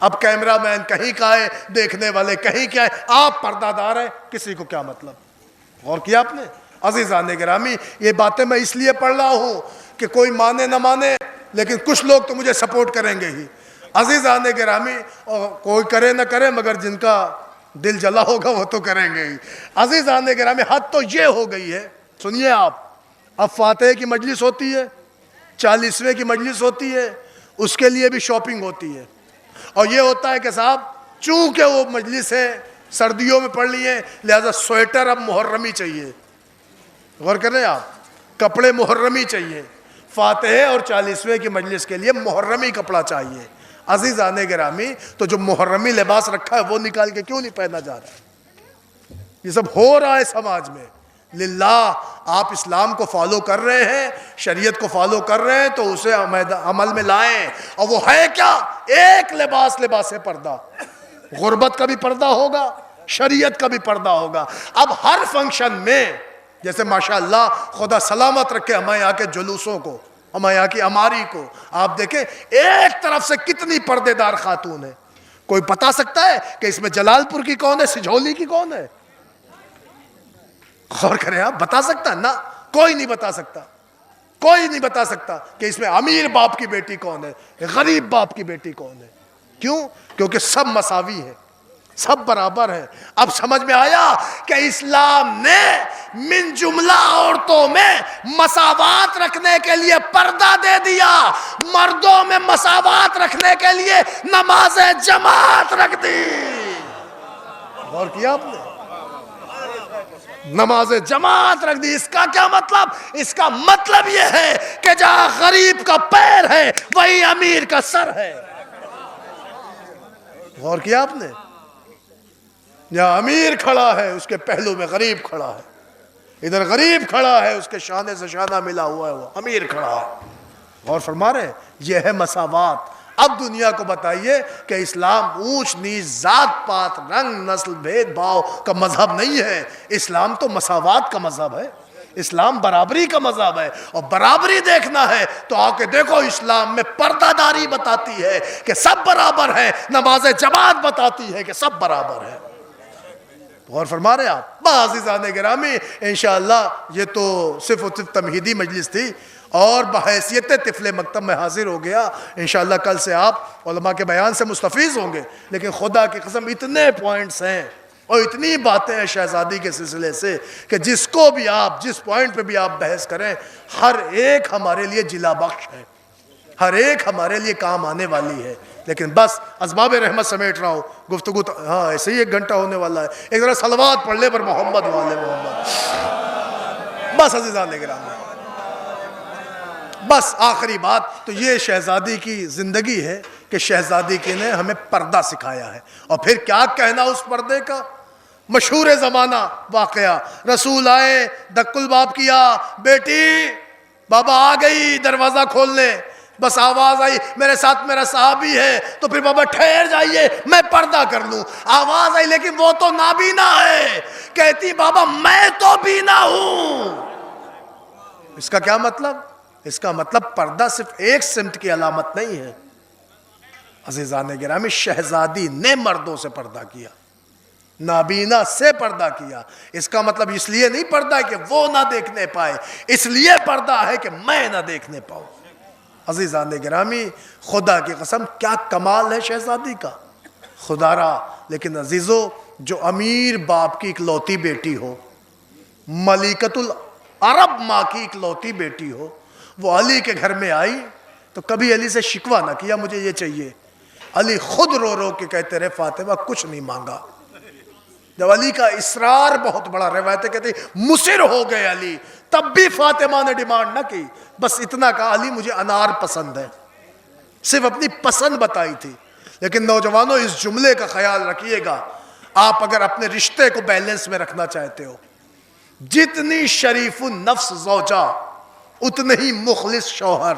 Speaker 1: اب کیمرہ مین کہیں کا ہے، دیکھنے والے کہیں کیا ہے، آپ پردہ دار ہیں، کسی کو کیا مطلب. غور کیا آپ نے؟ عزیزان گرامی، یہ باتیں میں اس لیے پڑھ رہا ہوں کہ کوئی مانے نہ مانے، لیکن کچھ لوگ تو مجھے سپورٹ کریں گے ہی. عزیزان گرامی، اور کوئی کرے نہ کرے، مگر جن کا دل جلا ہوگا وہ تو کریں گے ہی. عزیزان گرامی، حد تو یہ ہو گئی ہے. سنیے آپ، اب فاتحے کی مجلس ہوتی ہے، 40ویں کی مجلس ہوتی ہے، اس کے لیے بھی شاپنگ ہوتی ہے. اور یہ ہوتا ہے کہ صاحب چونکہ وہ مجلس ہے، سردیوں میں پڑھ لی ہے، لہذا سویٹر اب محرمی چاہیے. غور کر رہے ہیں آپ، کپڑے محرمی چاہیے. فاتحے اور 40ویں کی مجلس کے لیے محرمی کپڑا چاہیے. عزیزان گرامی، تو جو محرمی لباس رکھا ہے وہ نکال کے کیوں نہیں پہنا جا رہا؟ یہ سب ہو رہا ہے سماج میں. للہ آپ اسلام کو فالو کر رہے ہیں، شریعت کو فالو کر رہے ہیں، تو اسے عمل میں لائیں. اور وہ ہے کیا؟ ایک لباس پردہ. غربت کا بھی پردہ ہوگا، شریعت کا بھی پردہ ہوگا. اب ہر فنکشن میں، جیسے ماشاءاللہ خدا سلامت رکھے ہمارے یہاں کے جلوسوں کو، ہمارے یہاں کی اماری کو، آپ دیکھیں ایک طرف سے کتنی پردے دار خاتون ہے. کوئی بتا سکتا ہے کہ اس میں جلال پور کی کون ہے، سجھولی کی کون ہے؟ غور کریں آپ، بتا سکتا ہے نا؟ کوئی نہیں بتا سکتا. کوئی نہیں بتا سکتا کہ اس میں امیر باپ کی بیٹی کون ہے، غریب باپ کی بیٹی کون ہے. کیوں؟ کیونکہ سب مساوی ہیں، سب برابر ہیں. اب سمجھ میں آیا کہ اسلام نے من جملہ عورتوں میں مساوات رکھنے کے لیے پردہ دے دیا، مردوں میں مساوات رکھنے کے لیے نماز جماعت رکھ دی. غور کیا آپ نے؟ نماز جماعت رکھ دی. اس کا کیا مطلب؟ اس کا مطلب یہ ہے کہ جہاں غریب کا پیر ہے وہی امیر کا سر ہے. غور کیا آپ نے؟ جہاں امیر کھڑا ہے اس کے پہلو میں غریب کھڑا ہے، ادھر غریب کھڑا ہے اس کے شانے سے شانہ ملا ہوا ہے وہ امیر کھڑا ہے. غور فرما رہے ہیں؟ یہ ہے مساوات. اب دنیا کو بتائیے کہ اسلام اونچ نیچ، ذات پات، رنگ نسل، بھید بھاؤ کا مذہب نہیں ہے. اسلام تو مساوات کا مذہب ہے. اسلام برابری کا مذہب ہے. اور برابری دیکھنا ہے تو آ کے دیکھو، اسلام میں پردہ داری بتاتی ہے کہ سب برابر ہیں، نماز جماعت بتاتی ہے کہ سب برابر ہیں. غور فرما رہے ہیں آپ؟ عزیزان گرامی، انشاءاللہ یہ تو صرف و صرف تمہیدی مجلس تھی، اور بحیثیت طفل مکتب میں حاضر ہو گیا. انشاءاللہ کل سے آپ علماء کے بیان سے مستفیض ہوں گے. لیکن خدا کی قسم اتنے پوائنٹس ہیں اور اتنی باتیں ہیں شہزادی کے سلسلے سے کہ جس کو بھی آپ، جس پوائنٹ پہ بھی آپ بحث کریں، ہر ایک ہمارے لیے جلا بخش ہے، ہر ایک ہمارے لیے کام آنے والی ہے. لیکن بس اسباب رحمت سمیٹ رہا ہوں، گفتگو ہاں ایسے ہی 1 گھنٹہ ہونے والا ہے. ایک ذرا صلوات پڑھ لے پر محمد والے محمد. بس عزیزان گرامی، بس آخری بات تو یہ شہزادی کی زندگی ہے کہ شہزادی کی نے ہمیں پردہ سکھایا ہے. اور پھر کیا کہنا اس پردے کا؟ مشہور زمانہ واقعہ، رسول آئے، دک الباب کیا، بیٹی بابا آ گئی، دروازہ کھول لے. بس آواز آئی میرے ساتھ میرا صحابی ہے، تو پھر بابا ٹھہر جائیے میں پردہ کر لوں. آواز آئی لیکن وہ تو نابینا ہے. کہتی بابا میں تو بینا ہوں. اس کا کیا مطلب؟ اس کا مطلب پردہ صرف ایک سمت کی علامت نہیں ہے. عزیزان گرامی، شہزادی نے مردوں سے پردہ کیا، نابینا سے پردہ کیا. اس کا مطلب اس لیے نہیں پردہ ہے کہ وہ نہ دیکھنے پائے، اس لیے پردہ ہے کہ میں نہ دیکھنے پاؤں. عزیزان گرامی، خدا کی قسم کیا کمال ہے شہزادی کا، خدا را. لیکن عزیزو، جو امیر باپ کی اکلوتی بیٹی ہو، ملکۃ العرب ماں کی اکلوتی بیٹی ہو، وہ علی کے گھر میں آئی تو کبھی علی سے شکوہ نہ کیا مجھے یہ چاہیے. علی خود رو رو کے کہتے رہے فاطمہ کچھ نہیں مانگا، جب علی کا اصرار بہت بڑا، روایتیں کہتے مصر ہو گئے علی، تب بھی فاطمہ نے ڈیمانڈ نہ کی، بس اتنا کہا علی مجھے انار پسند ہے، صرف اپنی پسند بتائی تھی۔ لیکن نوجوانوں اس جملے کا خیال رکھیے گا، آپ اگر اپنے رشتے کو بیلنس میں رکھنا چاہتے ہو، جتنی شریف النفس زوجہ اتنے ہی مخلص شوہر۔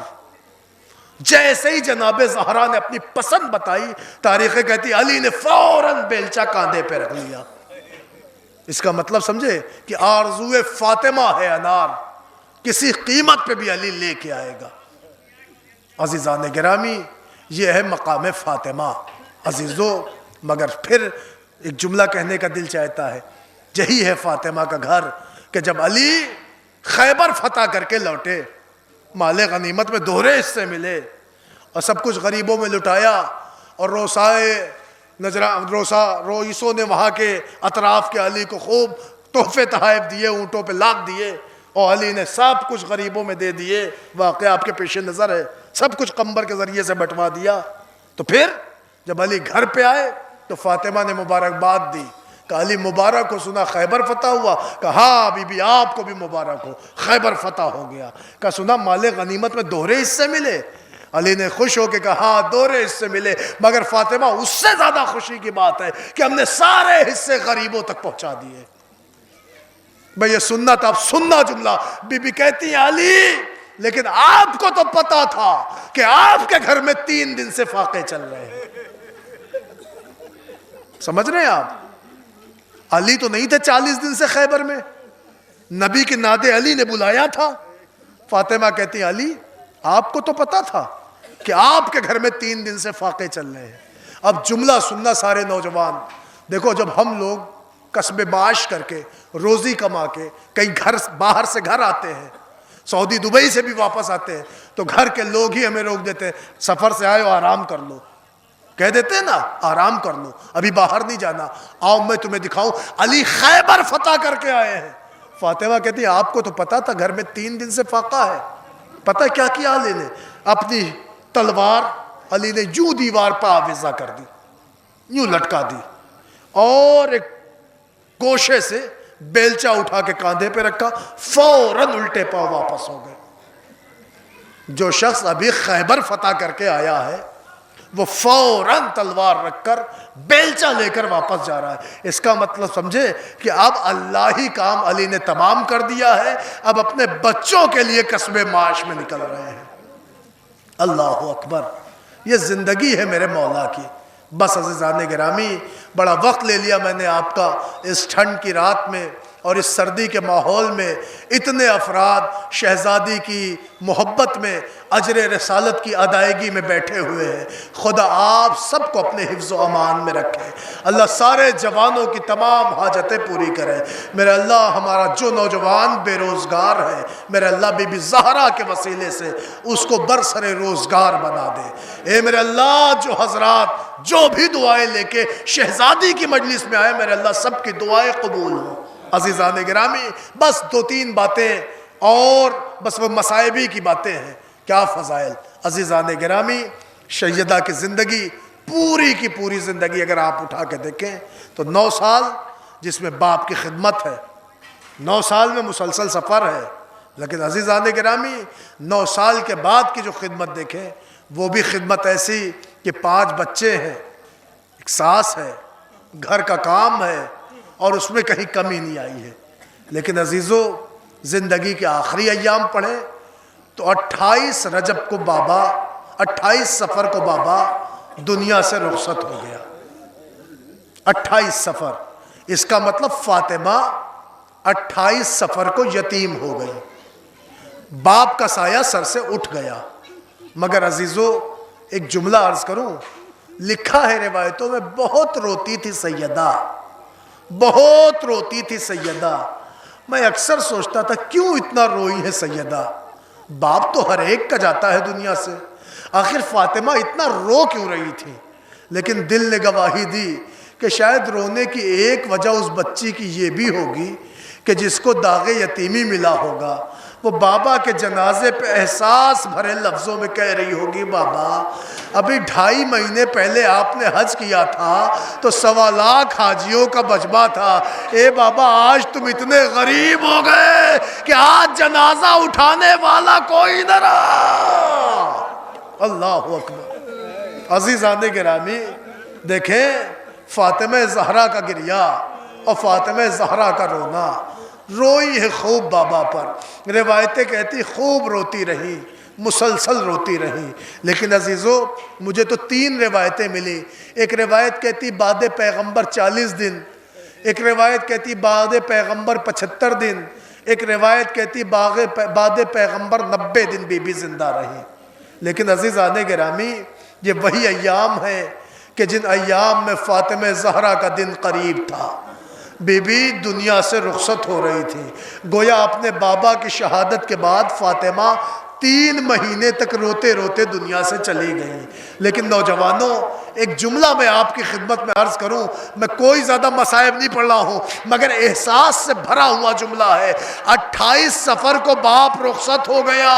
Speaker 1: جیسے ہی جناب زہرا نے اپنی پسند بتائی، تاریخیں کہتی علی نے فوراً بیلچہ کاندھے پہ رکھ لیا۔ اس کا مطلب سمجھے کہ آرزوئے فاطمہ ہے انار، کسی قیمت پہ بھی علی لے کے آئے گا۔ عزیزان گرامی، یہ ہے مقام فاطمہ۔ عزیزو، مگر پھر ایک جملہ کہنے کا دل چاہتا ہے، یہی ہے فاطمہ کا گھر کہ جب علی خیبر فتح کر کے لوٹے، مال غنیمت میں دوہرے حصے ملے اور سب کچھ غریبوں میں لٹایا، اور روئیسوں نے وہاں کے اطراف کے علی کو خوب تحفے تحائف دیے، اونٹوں پہ لاد دیے، اور علی نے سب کچھ غریبوں میں دے دیے۔ واقعہ آپ کے پیش نظر ہے، سب کچھ قمبر کے ذریعے سے بٹوا دیا۔ تو پھر جب علی گھر پہ آئے تو فاطمہ نے مبارکباد دی، کہ علی مبارک ہو، سنا خیبر فتح ہوا؟ کہا ہاں بی بی آپ کو بھی مبارک ہو، خیبر فتح ہو گیا۔ کہا سنا مال غنیمت میں دوہرے حصے ملے؟ علی نے خوش ہو کے کہا ہاں دوہرے حصے ملے، مگر فاطمہ اس سے زیادہ خوشی کی بات ہے کہ ہم نے سارے حصے غریبوں تک پہنچا دیے۔ بھئی یہ سنت، آپ سننا جملہ، بی بی کہتی ہیں علی لیکن آپ کو تو پتا تھا کہ آپ کے گھر میں 3 دن سے فاقے چل رہے ہیں۔ سمجھ رہے ہیں آپ؟ علی تو نہیں تھے 40 دن سے خیبر میں، نبی کے ناد علی نے بلایا تھا۔ فاطمہ کہتی ہیں علی آپ کو تو پتا تھا کہ آپ کے گھر میں 3 دن سے فاقے چل رہے ہیں۔ اب جملہ سننا سارے نوجوان، دیکھو جب ہم لوگ کسب معاش کر کے، روزی کما کے کہیں گھر باہر سے گھر آتے ہیں، سعودی دبئی سے بھی واپس آتے ہیں، تو گھر کے لوگ ہی ہمیں روک دیتے ہیں، سفر سے آئے ہو آرام کر لو، کہہ دیتے ہیں نا آرام کر لو، ابھی باہر نہیں جانا، آؤ میں تمہیں دکھاؤں علی خیبر فتح کر کے آئے ہیں۔ فاطمہ کہتی ہے آپ کو تو پتا تھا گھر میں 3 دن سے فاقہ ہے۔ پتہ کیا کیا علی نے؟ اپنی تلوار علی نے یوں دیوار پہ آویزہ کر دی، یوں لٹکا دی، اور ایک گوشے سے بیلچہ اٹھا کے کاندھے پہ رکھا، فوراً الٹے پاؤں واپس ہو گئے۔ جو شخص ابھی خیبر فتح کر کے آیا ہے وہ فوراً تلوار رکھ کر بیلچہ لے کر واپس جا رہا ہے۔ اس کا مطلب سمجھے کہ اب اللہ ہی کام علی نے تمام کر دیا ہے، اب اپنے بچوں کے لیے کسب معاش میں نکل رہے ہیں۔ اللہ اکبر، یہ زندگی ہے میرے مولا کی۔ بس عزیزان گرامی، بڑا وقت لے لیا میں نے آپ کا اس ٹھنڈ کی رات میں اور اس سردی کے ماحول میں۔ اتنے افراد شہزادی کی محبت میں، اجر رسالت کی ادائیگی میں بیٹھے ہوئے ہیں۔ خدا آپ سب کو اپنے حفظ و امان میں رکھے، اللہ سارے جوانوں کی تمام حاجتیں پوری کرے۔ میرے اللہ ہمارا جو نوجوان بے روزگار ہے، میرے اللہ بی بی زہرا کے وسیلے سے اس کو برسر روزگار بنا دے۔ اے میرے اللہ جو حضرات جو بھی دعائیں لے کے شہزادی کی مجلس میں آئے، میرے اللہ سب کی دعائیں قبول ہوں۔ عزیزان گرامی، بس 2-3 باتیں اور بس وہ مصائبی کی باتیں ہیں، کیا فضائل۔ عزیزان گرامی، سیدہ کی زندگی، پوری کی پوری زندگی اگر آپ اٹھا کے دیکھیں تو 9 سال جس میں باپ کی خدمت ہے، 9 سال میں مسلسل سفر ہے، لیکن عزیزان گرامی 9 سال کے بعد کی جو خدمت دیکھیں وہ بھی خدمت ایسی کہ 5 بچے ہیں، ایک ساس ہے، گھر کا کام ہے، اور اس میں کہیں کمی نہیں آئی ہے۔ لیکن عزیزو، زندگی کے آخری ایام پڑھیں تو 28 رجب کو بابا، 28 سفر کو بابا دنیا سے رخصت ہو گیا۔ 28 سفر، اس کا مطلب فاطمہ 28 سفر کو یتیم ہو گئی، باپ کا سایہ سر سے اٹھ گیا۔ مگر عزیزو ایک جملہ عرض کروں، لکھا ہے روایتوں میں بہت روتی تھی سیدہ، بہت روتی تھی سیدہ۔ میں اکثر سوچتا تھا کیوں اتنا روئی ہے سیدہ، باپ تو ہر ایک کا جاتا ہے دنیا سے، آخر فاطمہ اتنا رو کیوں رہی تھی؟ لیکن دل نے گواہی دی کہ شاید رونے کی ایک وجہ اس بچی کی یہ بھی ہوگی کہ جس کو داغ یتیمی ملا ہوگا، وہ بابا کے جنازے پہ احساس بھرے لفظوں میں کہہ رہی ہوگی، بابا ابھی 2.5 مہینے پہلے آپ نے حج کیا تھا تو 1.25 لاکھ حاجیوں کا مجمع تھا، اے بابا آج تم اتنے غریب ہو گئے کہ آج جنازہ اٹھانے والا کوئی نہ رہا۔ اللہ اکبر۔ عزیزان گرامی، دیکھیں فاطمہ زہرا کا گریہ اور فاطمہ زہرا کا رونا، روئی ہے خوب بابا پر، روایتیں کہتی خوب روتی رہی، مسلسل روتی رہی۔ لیکن عزیزو مجھے تو 3 روایتیں ملی، ایک روایت کہتی بعد پیغمبر 40 دن، ایک روایت کہتی بعد پیغمبر 75 دن، ایک روایت کہتی بعد پیغمبر 90 دن بی بی زندہ رہی۔ لیکن عزیزان گرامی، یہ وہی ایام ہے کہ جن ایام میں فاطمہ زہرا کا دن قریب تھا، بی بی دنیا سے رخصت ہو رہی تھی۔ گویا اپنے بابا کی شہادت کے بعد فاطمہ 3 مہینے تک روتے روتے دنیا سے چلی گئی۔ لیکن نوجوانوں، ایک جملہ میں آپ کی خدمت میں عرض کروں، میں کوئی زیادہ مصائب نہیں پڑھ رہا ہوں مگر احساس سے بھرا ہوا جملہ ہے۔ 28 صفر کو باپ رخصت ہو گیا،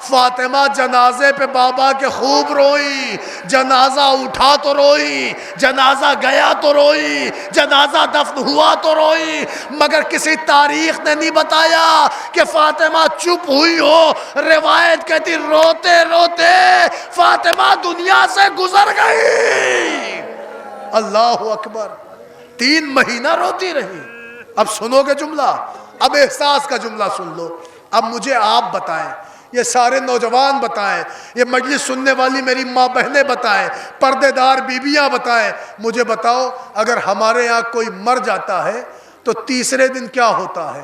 Speaker 1: فاطمہ جنازے پہ بابا کے خوب روئی، جنازہ اٹھا تو روئی، جنازہ گیا تو روئی، جنازہ دفن ہوا تو روئی، مگر کسی تاریخ نے نہیں بتایا کہ فاطمہ چپ ہوئی ہو۔ روایت کہتی روتے روتے فاطمہ دنیا سے گزر گئی۔ اللہ اکبر، 3 مہینہ روتی رہی۔ اب سنو گے جملہ، اب احساس کا جملہ سن لو۔ اب مجھے آپ بتائیں، یہ سارے نوجوان بتائیں، یہ مجلس سننے والی میری ماں بہنیں بتائیں، پردے دار بیویاں بتائیں، مجھے بتاؤ اگر ہمارے یہاں کوئی مر جاتا ہے تو تیسرے دن کیا ہوتا ہے؟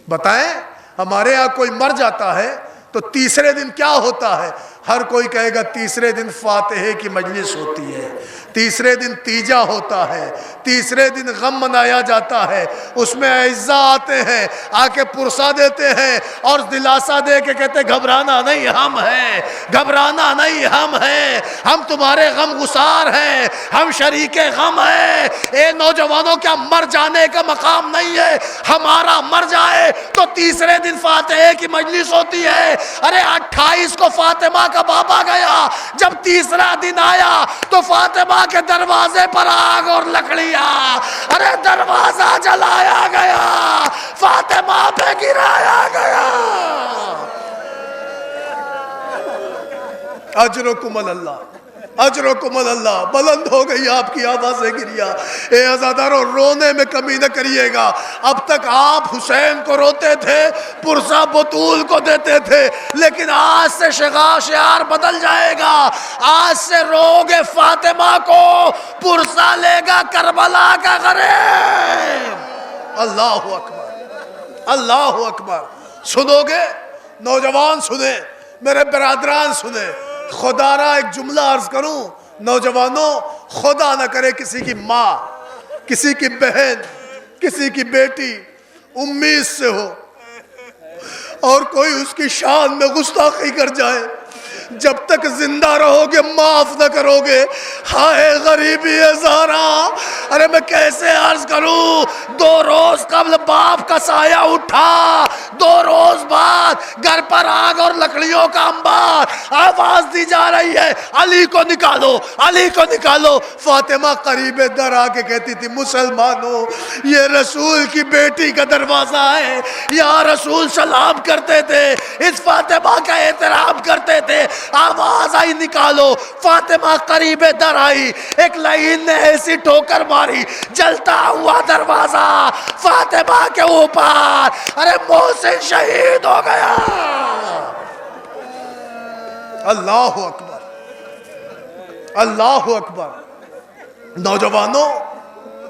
Speaker 1: بتائیں، ہمارے یہاں کوئی مر جاتا ہے تو تیسرے دن کیا ہوتا ہے؟ ہر کوئی کہے گا تیسرے دن فاتحے کی مجلس ہوتی ہے، تیسرے دن تیجا ہوتا ہے، تیسرے دن غم منایا جاتا ہے، اس میں اعزا آتے ہیں، آ کے پرسہ دیتے ہیں اور دلاسا دے کے کہتے گھبرانا نہیں ہم ہیں، گھبرانا نہیں ہم ہیں، ہم تمہارے غم گسار ہیں، ہم شریک غم ہیں۔ اے نوجوانوں، کیا مر جانے کا مقام نہیں ہے؟ ہمارا مر جائے تو تیسرے دن فاتحے کی مجلس ہوتی ہے۔ ارے 28 کو فاطمہ کا بابا گیا، جب تیسرا دن آیا تو فاطمہ کے دروازے پر آگ اور لکڑیاں، ارے دروازہ جلایا گیا، فاطمہ پہ گرایا گیا۔ اجرکم اللہ، اجرکم اللہ۔ بلند ہو گئی آپ کی آوازیں گریا۔ اے عزادارو، رونے میں کمی نہ کریے گا۔ اب تک آپ حسین کو روتے تھے، پرسہ بطول کو دیتے تھے، لیکن آج سے شعار بدل جائے گا۔ آج سے روگے فاطمہ کو، پرسہ لے گا کربلا کا غریب۔ اللہ اکبر، اللہ اکبر۔ سنو گے نوجوان؟ سنیں میرے برادران، سنیں۔ خدا را ایک جملہ عرض کروں نوجوانوں، خدا نہ کرے کسی کی ماں، کسی کی بہن، کسی کی بیٹی امید سے ہو اور کوئی اس کی شان میں گستاخی کر جائے، جب تک زندہ رہو گے معاف نہ کرو گے۔ ہائے غریبی زہرا، ارے میں کیسے عرض کروں، 2 روز قبل باپ کا سایہ اٹھا، 2 روز بعد گھر پر آگ اور لکڑیوں کا انبار، آواز دی جا رہی ہے علی کو نکالو، علی کو نکالو۔ فاطمہ قریب در آ کے کہتی تھی مسلمانوں، یہ رسول کی بیٹی کا دروازہ ہے، یا رسول سلام کرتے تھے، اس فاطمہ کا احترام کرتے تھے۔ آواز آئی نکالو، فاطمہ قریب در آئی، ایک لعین نے ایسی ٹھوکر ماری، جلتا ہوا دروازہ فاطمہ کے اوپر، ارے محسن شہید ہو گیا۔ اللہ اکبر، اللہ اکبر۔ نوجوانوں،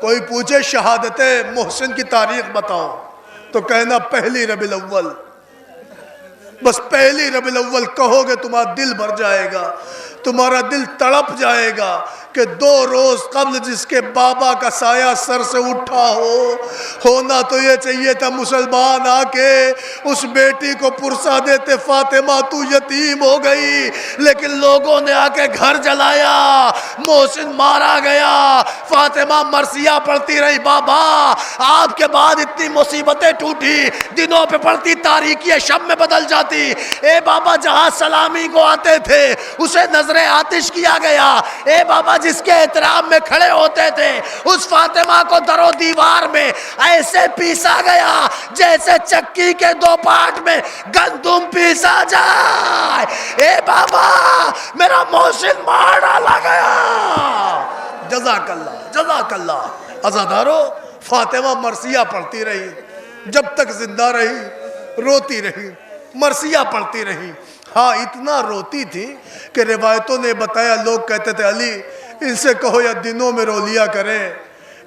Speaker 1: کوئی پوچھے شہادت محسن کی تاریخ بتاؤ تو کہنا 1 ربیع الاول۔ بس 1 ربیع الاول کہو گے تمہارا دل بھر جائے گا، تمہارا دل تڑپ جائے گا کہ 2 روز قبل جس کے بابا کا سایہ سر سے اٹھا ہونا تو یہ چاہیے تھا مسلمان آ کے اس بیٹی کو پرسہ دیتے، فاطمہ تو یتیم ہو گئی، لیکن لوگوں نے آ کے گھر جلایا، محسن مارا گیا۔ فاطمہ مرثیہ پڑھتی رہی، بابا آپ کے بعد اتنی مصیبتیں ٹوٹی، دنوں پہ پڑھتی تاریکی شب میں بدل جاتی۔ اے بابا جہاں سلامی کو آتے تھے اسے نظر آتش کیا گیا۔ اے بابا جس کے احترام میں کھڑے ہوتے تھے اس فاطمہ کو در و دیوار میں ایسے پیسا گیا جیسے چکی کے دو پارٹ میں گندم پیسا جائے۔ اے بابا میرا محسن مار ڈالا گیا۔ جزاک اللہ، جزاک اللہ۔ عزادارو، فاطمہ مرثیہ پڑھتی رہی، جب تک زندہ رہی روتی رہی، مرثیہ پڑھتی رہی۔ ہاں اتنا روتی تھی کہ روایتوں نے بتایا، لوگ کہتے تھے علی ان سے کہو یا دنوں میں رو لیا کرے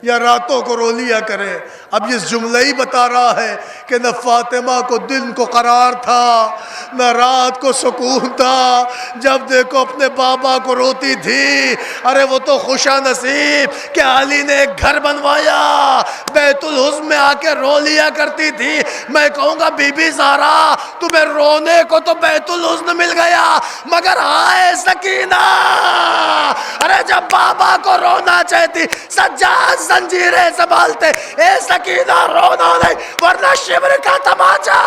Speaker 1: یا راتوں کو رو لیا کرے۔ اب یہ جملہ ہی بتا رہا ہے کہ نہ فاطمہ کو دن کو قرار تھا نہ رات کو سکون تھا، جب دیکھو اپنے بابا کو روتی تھی۔ ارے وہ تو خوشا نصیب کہ علی نے ایک گھر بنوایا، بیت الحزن میں آ کے رو لیا کرتی تھی۔ میں کہوں گا بی بی زہرا تمہیں رونے کو تو بیت الحزن مل گیا، مگر ہائے سکینہ، ارے جب بابا کو رونا چاہتی سجاد زنجیریں سنبھالتے، اے سکینہ رونا نہیں ورنہ شبر کا تماچا۔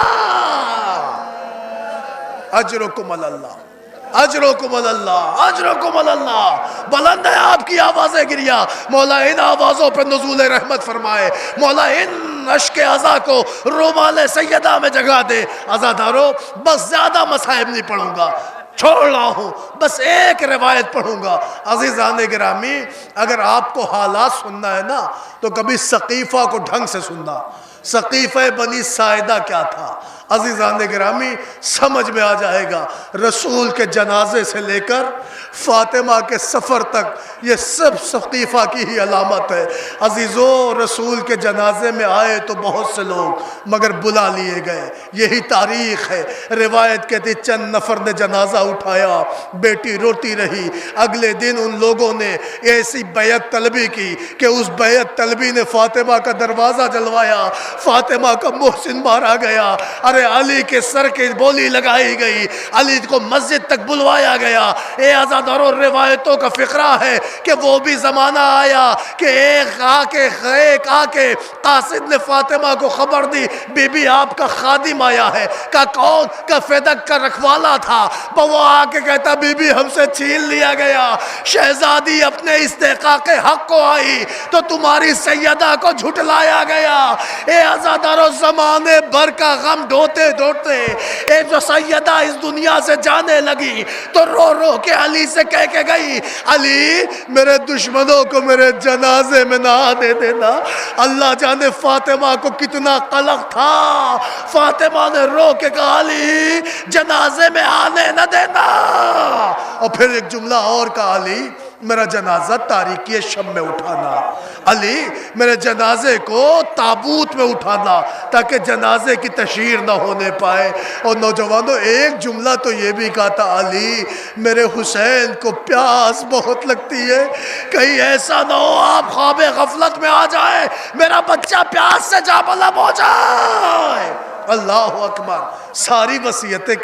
Speaker 1: اجرکم اللہ، اجرکم اللہ، اجرکم اللہ۔ بلند ہے آپ کی آوازیں گریا، مولا ان آوازوں پر نزول رحمت فرمائے، مولا ان اشک عزا کو رومال سیدہ میں جگہ دے۔ عزادارو بس زیادہ مصائب نہیں پڑھوں گا، چھوڑ رہا ہوں، بس ایک روایت پڑھوں گا۔ عزیزان گرامی اگر آپ کو حالات سننا ہے نا تو کبھی سقیفہ کو ڈھنگ سے سننا۔ سقیفہ بنی ساعدہ کیا تھا عزیزان گرامی سمجھ میں آ جائے گا۔ رسول کے جنازے سے لے کر فاطمہ کے سفر تک یہ سب سقیفہ کی ہی علامت ہے۔ عزیزو رسول کے جنازے میں آئے تو بہت سے لوگ مگر بلا لیے گئے، یہی تاریخ ہے۔ روایت کہتی چند نفر نے جنازہ اٹھایا، بیٹی روتی رہی۔ اگلے دن ان لوگوں نے ایسی بیعت طلبی کی کہ اس بیعت طلبی نے فاطمہ کا دروازہ جلوایا، فاطمہ کا محسن مارا گیا۔ ارے علی کے سر کی بولی لگائی گئی، علی کو مسجد تک بلوایا گیا۔ اے عزادارو روایتوں کا فقرہ ہے کہ وہ بھی زمانہ آیا کہ ایک آ کے قاصد نے فاطمہ کو خبر دی، بی بی آپ کا خادم آیا ہے۔ کہا کون؟ کہ فدق کا رکھوالا تھا۔ وہ آ کے کہتا بی بی ہم سے چھین لیا گیا، شہزادی اپنے استحقاق حق کو آئی تو تمہاری سیدہ کو جھٹلایا گیا۔ اے عزادارو زمانے بھر کا غم ڈھوتے ڈھوتے اے جو سیدہ اس دنیا سے جانے لگی تو رو رو کے علی سے کہہ کے گئی، علی میرے دشمنوں کو میرے جنازے میں نہ آنے دینا۔ اللہ جانے فاطمہ کو کتنا قلق تھا، فاطمہ نے رو کے کہا علی جنازے میں آنے نہ دینا۔ اور پھر ایک جملہ اور کہا علی میرا جنازہ تاریکی شب میں اٹھانا، علی میرے جنازے کو تابوت میں اٹھانا تاکہ جنازے کی تشہیر نہ ہونے پائے۔ اور نوجوانوں ایک جملہ تو یہ بھی کہا تھا علی میرے حسین کو پیاس بہت لگتی ہے، کہیں ایسا نہ ہو آپ خواب غفلت میں آ جائے، میرا بچہ پیاس سے جا بلب ہو جائے۔ اللہ اکبر، ساری وصیتیں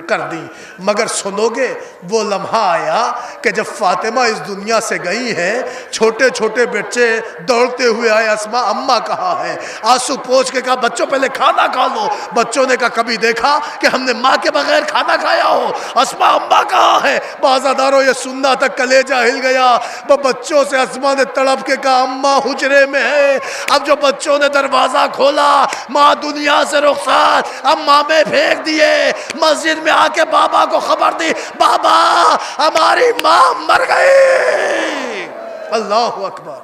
Speaker 1: کر دی، مگر سنو گے وہ لمحہ آیا کہ جب فاطمہ اس دنیا سے گئی ہیں، چھوٹے چھوٹے بچے دوڑتے ہوئے آئے، اسما اماں کہاں ہے؟ آنسو پوچھ کے کہا بچوں پہلے کھانا کھا لو۔ بچوں نے کہا کبھی دیکھا کہ ہم نے ماں کے بغیر کھانا کھایا ہو؟ اسما اماں کہاں ہے؟ بازاداروں یہ سننا تک کلیجہ ہل گیا۔ بچوں سے اسما نے تڑپ کے کہا اماں حجرے میں ہے۔ اب جو بچوں نے دروازہ کھولا، ماں دنیا سے رخصت، اماں میں پھینک دیے، مسجد میں آ کے بابا کو خبر دی، بابا ہماری ماں مر گئی۔ اللہ اکبر۔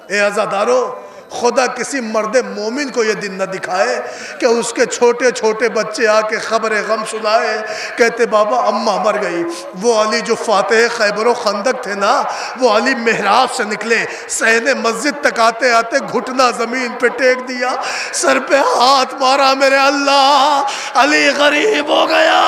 Speaker 1: اے عزادارو خدا کسی مرد مومن کو یہ دن نہ دکھائے کہ اس کے چھوٹے چھوٹے بچے آ کے خبر غم سنائے، کہتے بابا اماں مر گئی۔ وہ علی جو فاتح خیبر و خندق تھے نا، وہ علی محراب سے نکلے، صحن مسجد تک آتے آتے گھٹنا زمین پہ ٹیک دیا، سر پہ ہاتھ مارا، میرے اللہ علی غریب ہو گیا۔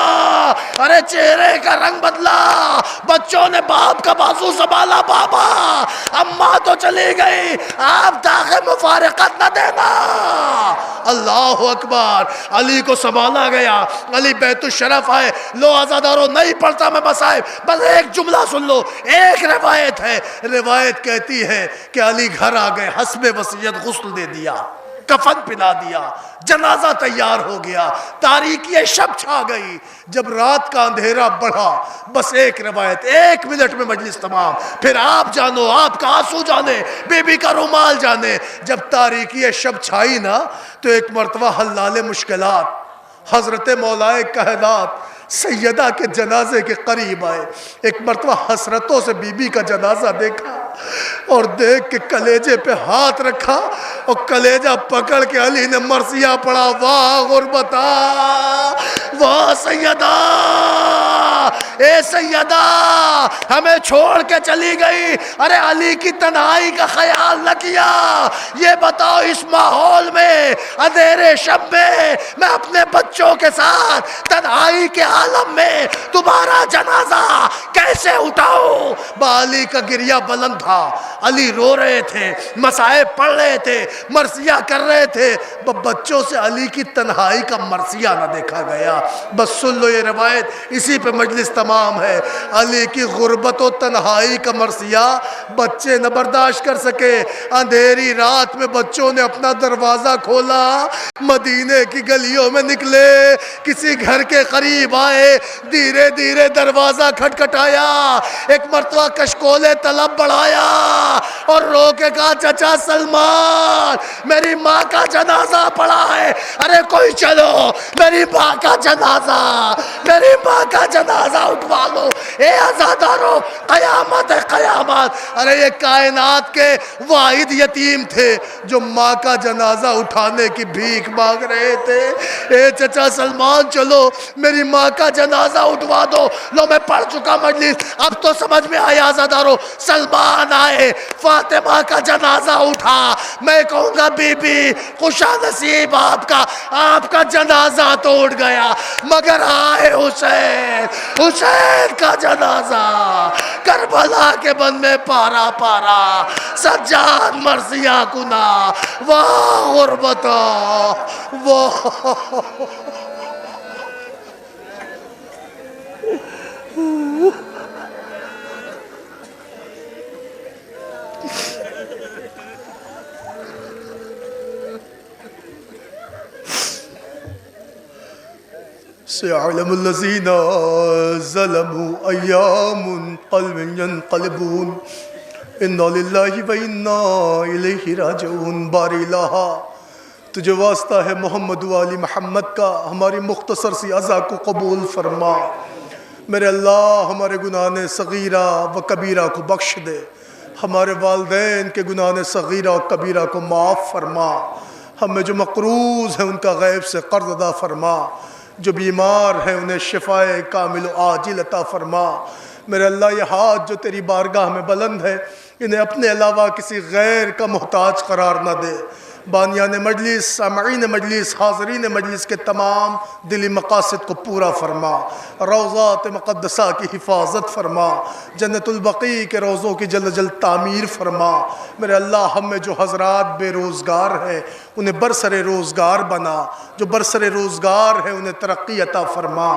Speaker 1: ارے چہرے کا رنگ بدلا، بچوں نے باپ کا بازو سنبھالا، بابا اماں تو چلی گئی، آپ داغ مفارقت نہ دینا۔ اللہ اکبر، علی کو سنبھالا گیا، علی بیت الشرف آئے، لو عزادارو نہیں پڑھتا میں مصائب، بس ایک جملہ سن لو۔ ایک روایت ہے، روایت کہتی ہے کہ علی گھر آ گئے، حسب وصیت غسل دے دیا، کفن پہنا دیا، جنازہ تیار ہو گیا، تاریکی شب چھا گئی۔ جب رات کا اندھیرا بڑھا، بس ایک روایت، 1 منٹ میں مجلس تمام، پھر آپ جانو، آپ کا آنسو جانے، بی بی کا رومال جانے۔ جب تاریکی شب چھائی نا تو ایک مرتبہ حلال مشکلات حضرت مولائے کائنات سیدہ کے جنازے کے قریب آئے۔ ایک مرتبہ حسرتوں سے بی بی کا جنازہ دیکھا اور دیکھ کے کلیجے پہ ہاتھ رکھا اور کلیجہ پکڑ کے علی نے مرثیہ پڑھا، واہ غربتا، واہ سیدہ، اے سیدہ ہمیں چھوڑ کے چلی گئی۔ ارے علی کی تنہائی کا خیال نہ کیا؟ یہ بتاؤ اس ماحول میں، اندھیرے شب میں اپنے بچوں کے ساتھ تنہائی کے عالم میں تمہارا جنازہ کیسے اٹھاؤں؟ علی کا گریہ بلند تھا، علی رو رہے تھے، مصائب پڑھ رہے تھے، مرثیہ کر رہے تھے، بچوں سے علی کی تنہائی کا مرثیہ نہ دیکھا گیا۔ بس سن لو یہ روایت، اسی پہ مجلس تمام ہے۔ علی کی غربت و تنہائی کا مرثیہ بچے نہ برداشت کر سکے۔ اندھیری رات میں بچوں نے اپنا دروازہ کھولا، مدینے کی گلیوں میں نکلے، کسی گھر کے قریب آئے، دھیرے دھیرے دروازہ کھٹکھٹایا، ایک مرتبہ کشکولے طلب بڑھایا اور رو کے کہا، چچا سلمان میری ماں کا جنازہ پڑا ہے، ارے کوئی چلو میری ماں کا جنازہ، میری ماں کا جنازہ اٹھوا لو۔ اے عزادارو، قیامت ہے قیامت۔ ارے یہ کائنات کے واحد یتیم تھے جو ماں کا جنازہ اٹھانے کی بھیک مانگ رہے تھے۔ اے چچا سلمان چلو میری ماں کا جنازہ اٹھوا دو۔ لو میں پڑھ چکا مجلس، اب تو سمجھ میں آیا عزادارو۔ سلمان آئے، فاطمہ کا جنازہ اٹھا، میں کہوں گا بی بی خوش نصیب آپ کا جنازہ تو اٹھ گیا، مگر آئے حسین، حسین کا جنازہ کربلا کے بن میں پارا پارا، سجاد مرثیہ کنا، واہ غربتا، واہ سيعلم الذين ظلموا أيام قلب ينقلبون إنا لله وإنا إليه راجعون۔ باری الہا تجھے واسطہ ہے محمد و علی محمد کا، ہماری مختصر سی عزا کو قبول فرما۔ میرے اللہ ہمارے گناہ صغیرہ و کبیرہ کو بخش دے، ہمارے والدین کے گناہ صغیرہ و کبیرہ کو معاف فرما، ہمیں جو مقروض ہیں ان کا غیب سے قرض ادا فرما، جو بیمار ہیں انہیں شفاء کامل و عاجل عطا فرما۔ میرے اللہ یہ ہاتھ جو تیری بارگاہ میں بلند ہے، انہیں اپنے علاوہ کسی غیر کا محتاج قرار نہ دے۔ بانیان مجلس، سامعین مجلس، حاضرین مجلس کے تمام دلی مقاصد کو پورا فرما، روضات مقدسہ کی حفاظت فرما، جنت البقیع کے روضوں کی جلد جلد تعمیر فرما۔ میرے اللہ ہم میں جو حضرات بے روزگار ہیں انہیں برسر روزگار بنا، جو برسر روزگار ہیں انہیں ترقی عطا فرما۔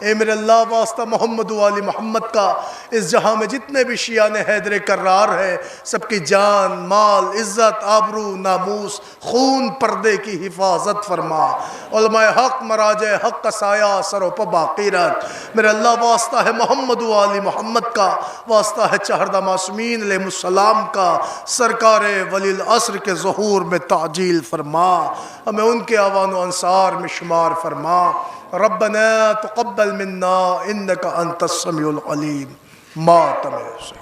Speaker 1: اے میرے اللہ واسطہ محمد و علی محمد کا، اس جہاں میں جتنے بھی شیعان حیدر کرار ہیں سب کی جان، مال، عزت، آبرو، ناموس، خون، پردے کی حفاظت فرما۔ علماء حق، مراجع حق کا سایہ سروں پر باقی رکھ۔ میرے اللہ واسطہ ہے محمد و علی محمد کا، واسطہ ہے چہردہ معصومین علیہ السلام کا، سرکار ولی العصر کے ظہور میں تعجیل فرما، ہمیں ان کے اعوان و انصار میں شمار فرما۔ ربنا تقبل منا انک انت السمیع العلیم۔ ماتم حسین۔